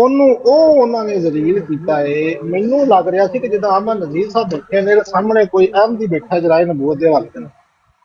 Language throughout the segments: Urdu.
ਉਹਨਾਂ ਨੇ ਜ਼ਲੀਲ ਕੀਤਾ ਹੈ। ਮੈਨੂੰ ਲੱਗ ਰਿਹਾ ਸੀ ਕਿ ਜਦੋਂ ਅਹਿਮਦ ਨਜ਼ੀਰ ਸਾਹਿਬ ਬੈਠੇ ਨੇ ਤੇ ਸਾਹਮਣੇ ਕੋਈ ਅਹਿਮਦੀ ਬੈਠਾ ਜਰਾਏ ਨਬੂਵਤ ਦੇ ਹਵਾਲੇ ਨਾਲ,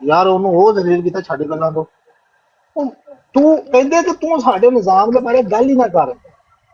ਯਾਰ ਉਹਨੂੰ ਉਹ ਜ਼ਲੀਲ ਕੀਤਾ, ਛੱਡ ਗੱਲਾਂ ਤੋਂ। ਤੂੰ ਕਹਿੰਦੇ ਕਿ ਤੂੰ ਸਾਡੇ ਨਿਜ਼ਾਮ ਦੇ ਬਾਰੇ ਗੱਲ ਹੀ ਨਾ ਕਰ,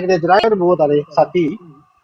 ਜਿਹੜੇ ਜਰਾਏ ਨਬੂਵਤ ਵਾਲੇ ਸਾਥੀ,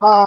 ਹਾਂ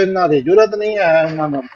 ਇਹਨਾਂ ਦੇ ਜੁਰਤ ਨਹੀਂ ਹੈ ਉਹਨਾਂ ਨੂੰ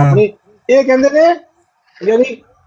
ਆਪਣੀ, ਇਹ ਕਹਿੰਦੇ ਨੇ ਯਾਨੀ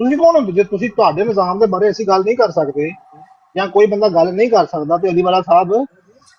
ਤੁਸੀਂ ਕੌਣ ਹੁੰਦੇ ਜੇ ਤੁਸੀਂ ਤੁਹਾਡੇ ਨਿਜ਼ਾਮ ਦੇ ਬਾਰੇ ਅਸੀਂ ਗੱਲ ਨਹੀਂ ਕਰ ਸਕਦੇ ਜਾਂ ਕੋਈ ਬੰਦਾ ਗੱਲ ਨਹੀਂ ਕਰ ਸਕਦਾ ਤੇ ਅਲੀ ਵਾਲਾ ਸਾਹਿਬ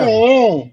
ਨੇ?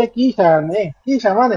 ਇਹ ਕੀ ਸ਼ੈ ਨੇ, ਕੀ ਸ਼ੈਵਾਂ ਨੇ?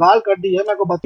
ਗਾਲ ਕੱਢੀ ਹੈ, ਮੈਂ ਕੋਈ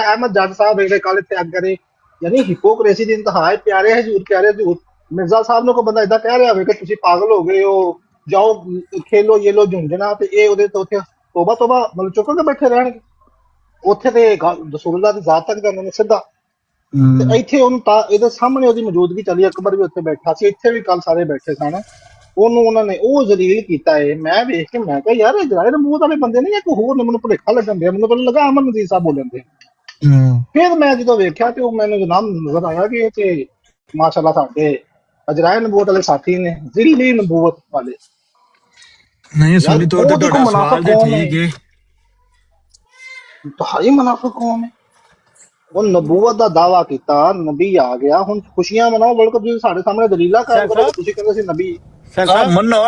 ਅਹਿਮਦ ਜੱਜ ਸਾਹਿਬ ਜਿਹੜੇ ਕੱਲ ਇੱਥੇ ਆ ਕਰੇ ਯਾਨੀ ਹਿਪੋਕ੍ਰੇਸੀ ਦੀ ਇੰਤਹਾ ਹੈ। ਪਿਆਰੇ ਹਜ਼ੂਰ ਮਿਰਜ਼ਾ ਸਾਹਿਬ ਨੂੰ ਕੋਈ ਬੰਦਾ ਇਦਾਂ ਕਹਿ ਰਿਹਾ ਹੋਵੇ ਕਿ ਤੁਸੀਂ ਪਾਗਲ ਹੋ ਗਏ ਹੋ, ਜਾਓ ਖੇਲੋ ਇਹ ਲੋ ਝੁੰਝਣਾ, ਤੇ ਇਹ ਉਹਦੇ ਤੋਂ ਉੱਥੇ ਤੋਬਾ ਤੋਬਾ ਮਤਲਬ ਚੁੱਕ ਕੇ ਬੈਠੇ ਰਹਿਣਗੇ। ਉੱਥੇ ਤੇ ਰਸੂਲullah ਦੀ ਜ਼ਾਤ ਤੱਕ ਜਾਂਦੇ ਨੇ ਸਿੱਧਾ। ਤੇ ਇੱਥੇ ਉਹਨੂੰ ਤਾਂ ਇਹਦੇ ਸਾਹਮਣੇ ਉਹਦੀ ਮੌਜੂਦਗੀ ਚੱਲੀ, ਅਕਬਰ ਵੀ ਉੱਥੇ ਬੈਠਾ ਸੀ, ਇੱਥੇ ਵੀ ਕੱਲ ਸਾਰੇ ਬੈਠੇ ਸਨ। ਉਹਨੂੰ ਉਹਨਾਂ ਨੇ ਉਹ ਜ਼ਲੀਲ ਕੀਤਾ ਹੈ। ਮੈਂ ਵੇਖ ਕੇ ਮੈਂ ਕਿਹਾ ਯਾਰ ਇਜ਼ਰਾਈਲ ਮੂੰਹ ਵਾਲੇ ਬੰਦੇ ਨੇ ਜਾਂ ਕੋਈ ਹੋਰ ਨੇ, ਮੈਨੂੰ ਭੁਲੇਖਾ ਲੱਗਣ ਡਿਆ। ਮੈਨੂੰ ਪਹਿਲਾਂ ਲੱਗਾ ਅਮਨ ਨਜ਼ੀਰ ਸਾਹਿਬ ਬੋਲਣ ਦੇ। ਫਿਰ ਮੈਂ ਜਦੋਂ ਵੇਖਿਆ ਤੇ ਉਹ ਮੈਨੂੰ ਜਨਾਬ ਨਜ਼ਰ ਆਇਆ ਕਿ ਇਹ ਤੇ ਮਾਸ਼ਾਅੱਲਾ ਸਾਡੇ ਇਜ਼ਰਾਈਲ ਨਬੂਵਤ ਵਾਲੇ ਸਾਥੀ ਨੇ, ਜ਼ਿਲੀ ਨਬੂਵਤ ਵਾਲੇ। ਨਹੀਂ ਅਸੂਲੀ ਤੌਰ ਤੇ ਤੁਹਾਡਾ ਸਵਾਲ ਤੇ ਠੀਕ ਹੈ। ਤੁਹਾਡੀ ਮੁਨਾਫਿਕ ਕੌਮ ਹੈ। ਉਹ ਨਬੂਵਤ ਦਾ ਦਾਵਾ ਕੀਤਾ, ਨਬੀ ਆ ਗਿਆ, ਹੁਣ ਖੁਸ਼ੀਆਂ ਮਨਾਓ। ਬਲਕਿ ਤੁਸੀਂ ਸਾਡੇ ਸਾਹਮਣੇ ਦਲੀਲਾਂ ਕਾਇਮ ਕਰੋ। ਤੁਸੀਂ ਕਹਿੰਦੇ ਸੀ ਨਬੀ ਮੰਨੋ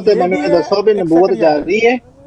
ਤੇ ਮੈਨੂੰ ਇਹ ਦੱਸੋ ਵੀ ਨਬੂਵਤ ਜਾਰੀ ਹੈ।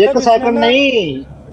ਇੱਕ ਸੈਕਿੰਡ ਨਹੀਂ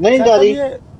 ਨਹੀਂ ਜਾਰੀ?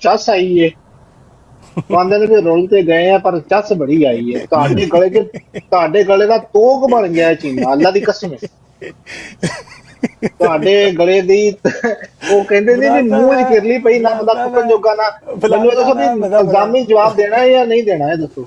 ਚੱਸ ਆਈ ਏ, ਕਹਿੰਦੇ ਨੇ ਕਿ ਰੋਲ ਤੇ ਗਏ ਆ ਪਰ ਚੱਸ ਬੜੀ ਆਈ ਏ। ਤੁਹਾਡੇ ਗਲੇ ਦਾ ਤੋਕ ਬਣ ਗਿਆ ਇਹ ਚੀਨਾ, ਅੱਲਾ ਦੀ ਕਸਮ ਹੈ। ਤੁਹਾਡੇ ਗਲੇ ਦੀ ਉਹ ਕਹਿੰਦੇ ਨੇ ਵੀ ਮੂੰਹ 'ਚ ਕਿਰਲੀ ਪਈ ਨਾ, ਬੰਦਾ ਕੁੱਕਣ ਜੋਗਾ ਨਾ। ਮੈਨੂੰ ਇਹ ਦੱਸੋ ਵੀ ਇਲਜ਼ਾਮੀ ਜਵਾਬ ਦੇਣਾ ਹੈ ਜਾਂ ਨਹੀਂ ਦੇਣਾ, ਇਹ ਦੱਸੋ।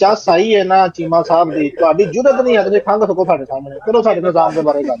ਚੱਸ ਆਈ ਹੈ ਨਾ ਚੀਮਾ ਸਾਹਿਬ ਦੀ, ਤੁਹਾਡੀ ਜੁਰਤ ਨਹੀਂ ਹੈ ਤੁਸੀਂ ਖੰਗ ਸਕੋ ਸਾਡੇ ਸਾਹਮਣੇ। ਕਰੋ ਸਾਡੇ ਨਿਜ਼ਾਮ ਦੇ ਬਾਰੇ ਗੱਲ।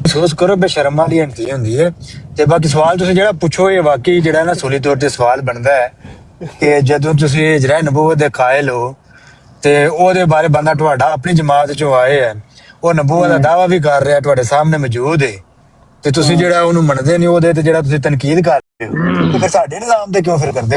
ਮਹਿਸੂਸ ਕਰੋ ਬੇਸ਼ਰਮ ਵਾਲੀ ਹੰਤੀ ਹੁੰਦੀ ਹੈ। ਤੇ ਬਾਕੀ ਸਵਾਲ ਤੁਸੀਂ ਜਿਹੜਾ ਪੁੱਛੋ, ਇਹ ਵਾਕਈ ਜਿਹੜਾ ਨਾ ਸੂਲੀ ਤੌਰ ਤੇ ਸਵਾਲ ਬਣਦਾ ਹੈ ਕਿ ਜਦੋਂ ਤੁਸੀਂ ਇਜ਼ਰਾਈਲ ਨਬੂਵਤ ਦੇ ਕਾਇਲ ਹੋ ਤੇ ਉਹਦੇ ਬਾਰੇ ਬੰਦਾ ਤੁਹਾਡਾ ਆਪਣੀ ਜਮਾਤ ਚੋਂ ਆਏ ਹੈ, ਉਹ ਨਬੂਵਤ ਦਾ ਦਾਵਾ ਵੀ ਕਰ ਰਿਹਾ, ਤੁਹਾਡੇ ਸਾਹਮਣੇ ਮੌਜੂਦ ਹੈ, ਤੇ ਤੁਸੀਂ ਜਿਹੜਾ ਉਹਨੂੰ ਮੰਨਦੇ ਨਹੀਂ, ਉਹਦੇ ਤੇ ਜਿਹੜਾ ਤੁਸੀਂ ਤਨਕੀਦ ਕਰ ਰਹੇ ਹੋ, ਤੇ ਫਿਰ ਸਾਡੇ ਨਿਜ਼ਾਮ ਤੇ ਕਿਉਂ ਫਿਰ ਕਰਦੇ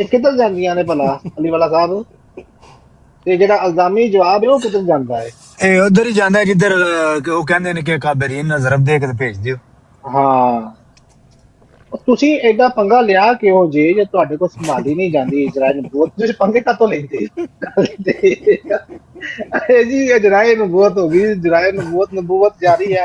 ਇਹ ਕਿੱਧਰ ਜਾਂਦੀਆਂ ਨੇ ਭਲਾ ਅਲੀ ਵਾਲਾ ਸਾਹਿਬ? ਤੇ ਜਿਹੜਾ ਇਲਜ਼ਾਮੀ ਜਵਾਬ ਹੈ ਉਹ ਕਿੱਧਰ ਜਾਂਦਾ ਹੈ? ਇਹ ਉਧਰ ਹੀ ਜਾਂਦਾ ਜਿੱਧਰ ਉਹ ਕਹਿੰਦੇ ਨੇ ਕਿ ਕਾਬਰੀਨ ਨਾਲ ਜ਼ਰਬ ਦੇ ਕੇ ਭੇਜ ਦਿਓ। ਹਾਂ, ਤੁਸੀਂ ਐਡਾ ਪੰਗਾ ਲਿਆ ਕਿਉਂ ਜੇ ਤੁਹਾਡੇ ਕੋਲ ਸੰਭਾਲੀ ਨਹੀਂ ਜਾਂਦੀ ਇਜ਼ਰਾਈਲ ਨਬੂਵਤ? ਤੁਸੀਂ ਪੰਗੇ ਕਾਤੋਂ ਲੈਂਦੇ? ਇਹ ਜੀ ਇਜ਼ਰਾਈਲ ਨਬੂਵਤ ਹੋ ਗਈ, ਇਜ਼ਰਾਈਲ ਨਬੂਵਤ ਜਾਰੀ ਹੈ।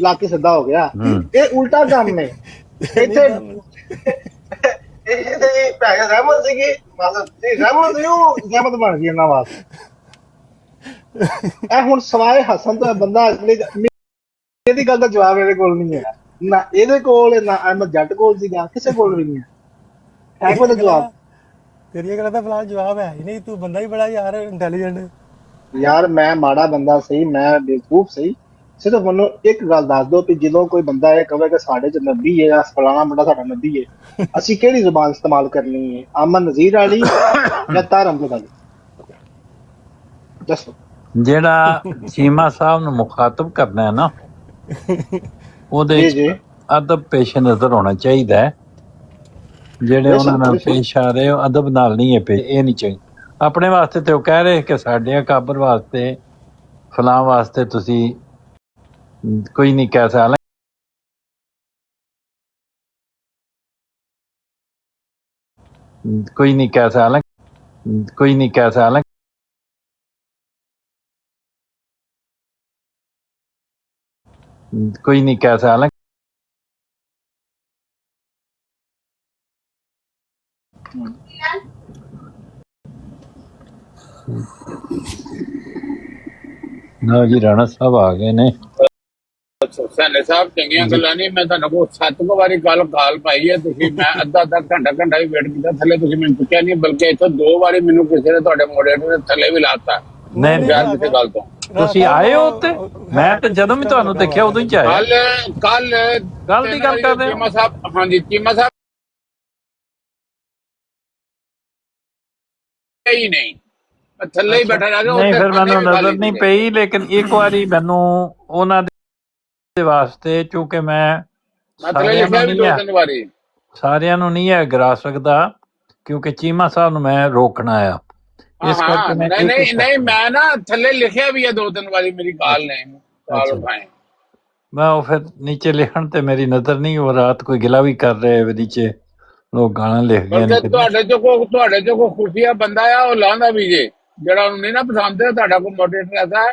ਲੱਕ ਹੀ ਸਿੱਧਾ ਹੋ ਗਿਆ। ਇਹ ਉਲਟਾ ਕੰਮ ਨੇ ਇੱਥੇ। ਇਹ ਭੈਣ ਰਹਿਮਤ ਸੀਗੀ, ਮਤਲਬ ਰਹਿਮਤ ਸੀ, ਉਹ ਰਹਿਮਤ ਬਣ ਗਈ ਇਹਨਾਂ ਵਾਸਤੇ। ਇਹ ਹੁਣ ਸਵਾਏ ਹਸਨ ਤੋਂ ਬੰਦਾ ਅਗਲੇ ਇਹਦੀ ਗੱਲ ਦਾ ਜਵਾਬ ਇਹਦੇ ਕੋਲ ਨਹੀਂ ਹੈ, ਨਾ ਇਹਦੇ ਕੋਲ ਨਾ ਅਹਿਮਦ ਜੱਟ ਕੋਲ ਸੀਗਾ, ਕਿਸੇ ਕੋਲ ਵੀ ਨਹੀਂ ਹੈ। ਹੈ ਕੋਈ ਜਵਾਬ? ਤੇਰੀਆਂ ਗੱਲਾਂ ਦਾ ਫਿਲਹਾਲ ਜਵਾਬ ਹੈ ਹੀ ਨਹੀਂ, ਤੂੰ ਬੰਦਾ ਹੀ ਬੜਾ ਯਾਰ ਇੰਟੈਲੀਜੈਂਟ। ਯਾਰ ਮੈਂ ਮਾੜਾ ਬੰਦਾ ਸਹੀ, ਮੈਂ ਬੇਵਕੂਫ ਸਹੀ, ਸਿਰਫ ਮੈਨੂੰ ਇੱਕ ਗੱਲ ਦੱਸ ਦਿਓ ਕਿ ਜਦੋਂ ਕੋਈ ਬੰਦਾ ਇਹ ਕਹੇ ਕਿ ਸਾਡੇ ਚ ਨਬੀ ਹੈ ਜਾਂ ਫਲਾਣਾ ਮੁੰਡਾ ਸਾਡਾ ਨਬੀ ਹੈ, ਅਸੀਂ ਕਿਹੜੀ ਜ਼ੁਬਾਨ ਇਸਤੇਮਾਲ ਕਰਨੀ ਹੈ? ਅਮਨ ਨਜ਼ੀਰ ਵਾਲੀ ਜਾਂ ਤਾਰਮ ਵਾਲੀ? ਦੱਸੋ। ਜਿਹੜਾ ਚੀਮਾ ਸਾਹਿਬ ਨੂੰ ਮੁਖਾਤਬ ਕਰਨਾ ਹੈ ਨਾ, ਉਹਦੇ ਜੀ ਵਿੱਚ ਜੀ ਅਦਬ ਪੇਸ਼ ਨਜ਼ਰ ਹੋਣਾ ਚਾਹੀਦਾ ਹੈ। ਜਿਹੜੇ ਉਹਨਾਂ ਨਾਲ ਪੇਸ਼ ਆ ਰਹੇ ਹੋ ਅਦਬ ਨਾਲ ਨਹੀਂ ਹੈ ਪੇਸ਼, ਇਹ ਨਹੀਂ ਚਾਹੀਦਾ। ਆਪਣੇ ਵਾਸਤੇ ਤੇ ਉਹ ਕਹਿ ਰਹੇ ਕਿ ਸਾਡੇ ਅਕਾਬਰ ਵਾਸਤੇ ਫਲਾਂ ਵਾਸਤੇ ਤੁਸੀਂ ਕੋਈ ਨਹੀਂ ਕਹਿ ਸਕਦਾ। ਕੋਈ ਨਹੀਂ ਕਹਿ ਸਕਦਾ, ਕੋਈ ਨਹੀਂ ਕਹਿ ਸਕਦਾ, ਕੋਈ ਨਹੀਂ ਕਹਿ ਸਕਦਾ। ਨਾ ਜੀ ਰਾਣਾ ਸਾਹਿਬ ਆ ਗਏ ਨੇ। ਸਾਨੇ ਸਾਹਿਬ ਚੰਗੀਆਂ ਗੱਲਾਂ ਨਹੀਂ, ਮੈਂ ਤੁਹਾਨੂੰ ਕੋਲ 7 ਵਾਰੀ ਗੱਲ ਪਾਈ ਹੈ, ਤੁਸੀਂ ਮੈਂ ਅੱਧਾ ਘੰਟਾ ਵੀ ਵੇਟ ਕੀਤਾ ਥੱਲੇ, ਤੁਸੀਂ ਮੈਨੂੰ ਚੁੱਕਿਆ ਨਹੀਂ, ਬਲਕਿ ਇੱਥੋਂ 2 ਵਾਰੀ ਮੈਨੂੰ ਕਿਸੇ ਨੇ ਤੁਹਾਡੇ ਮੋਡਰੇਟਰ ਦੇ ਥੱਲੇ ਵੀ ਲਾਤਾ ਨਹੀਂ ਯਾਰ ਕਿਸੇ ਗੱਲ ਤੋਂ। ਤੁਸੀਂ ਆਏ ਹੋ ਉੱਤੇ? ਮੈਂ ਤਾਂ ਜਦੋਂ ਵੀ ਤੁਹਾਨੂੰ ਦੇਖਿਆ ਉਦੋਂ ਹੀ ਆਇਆ। ਕੱਲ ਦੀ ਗੱਲ ਕਰਦੇ ਚੀਮਾ ਸਾਹਿਬ, ਹਾਂਜੀ ਚੀਮਾ ਸਾਹਿਬ ਹੀ ਨਹੀਂ, ਮੈਂ ਥੱਲੇ ਹੀ ਬੈਠਾ ਰਿਹਾ। ਨਹੀਂ ਫਿਰ ਮੈਨੂੰ ਨਜ਼ਰ ਨਹੀਂ ਪਈ, ਲੇਕਿਨ ਇੱਕ ਵਾਰੀ ਮੈਨੂੰ ਉਹਨਾਂ ਦੇ ਵਾਸਤੇ, ਕਿਉਂਕਿ ਮੈਂ ਸਾਰਿਆਂ ਨੂੰ ਨਹੀਂ ਹੈ ਗਿਰਾ ਸਕਦਾ, ਕਿਉਂਕਿ ਚੀਮਾ ਸਾਹਿਬ ਨੂੰ ਮੈਂ ਰੋਕਣਾ ਆ, ਇਸ ਕਰਕੇ ਨਹੀਂ ਮੈਂ ਨਾ ਥੱਲੇ ਲਿਖਿਆ ਵੀ ਹੈ 2-3 ਵਾਰੀ ਮੇਰੀ ਕਾਲ ਨੇ ਕਾਲ ਉਠਾਏ, ਮੈਂ ਉਹ ਫਿਰ ਨੀਚੇ ਲਿਖਣ ਤੇ ਮੇਰੀ ਨਜ਼ਰ ਨਹੀਂ, ਉਹ ਰਾਤ ਕੋਈ ਗਿਲਾ ਵੀ ਕਰ ਰਹੇ ਨੀਚੇ ਲੋਕ ਗਾਲਾਂ ਲਿਖ ਗਏ ਨੇ। ਤੁਹਾਡੇ ਚੋਂ ਕੋਈ ਖੁਫੀਆ ਬੰਦਾ ਆ, ਉਹ ਲਾਂਦਾ ਵੀ ਜੇ, ਜਿਹੜਾ ਉਹਨੂੰ ਨਹੀਂ ਨਾ ਪਸੰਦ ਹੈ ਤੁਹਾਡਾ ਕੋਈ ਮੋਡਰੇਟਰ ਐਸਾ ਹੈ,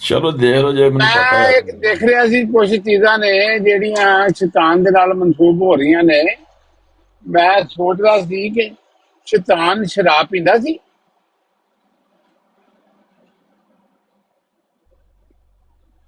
ਚਲੋ ਦੇਖ ਲਓ ਜੇ ਮੈਨੂੰ ਪਤਾ ਮੈਂ ਹੈ। ਇੱਕ ਦੇਖ ਰਿਹਾ ਸੀ ਕੁਝ ਚੀਜ਼ਾਂ ਨੇ ਜਿਹੜੀਆਂ ਸ਼ੈਤਾਨ ਦੇ ਨਾਲ ਮਨਸੂਬ ਹੋ ਰਹੀਆਂ ਨੇ। ਮੈਂ ਸੋਚਦਾ ਸੀ ਕਿ ਸ਼ੈਤਾਨ ਸ਼ਰਾਬ ਪੀਂਦਾ ਸੀ।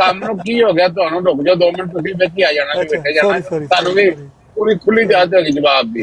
ਕੰਮ ਨੂੰ। ਕੀ ਹੋ ਗਿਆ ਤੁਹਾਨੂੰ? ਰੁਕ ਜਾਓ 2 ਮਿੰਟ, ਤੁਸੀਂ ਵਿੱਚ ਹੀ ਆ ਜਾਣਾ, ਅੱਛਾ, ਬੈਠੇ ਜਾਣਾ, sorry, ਤੁਹਾਨੂੰ ਵੀ ਪੂਰੀ ਖੁੱਲੀ ਇਜਾਜ਼ਤ ਹੋਗੀ ਜਵਾਬ ਦੀ।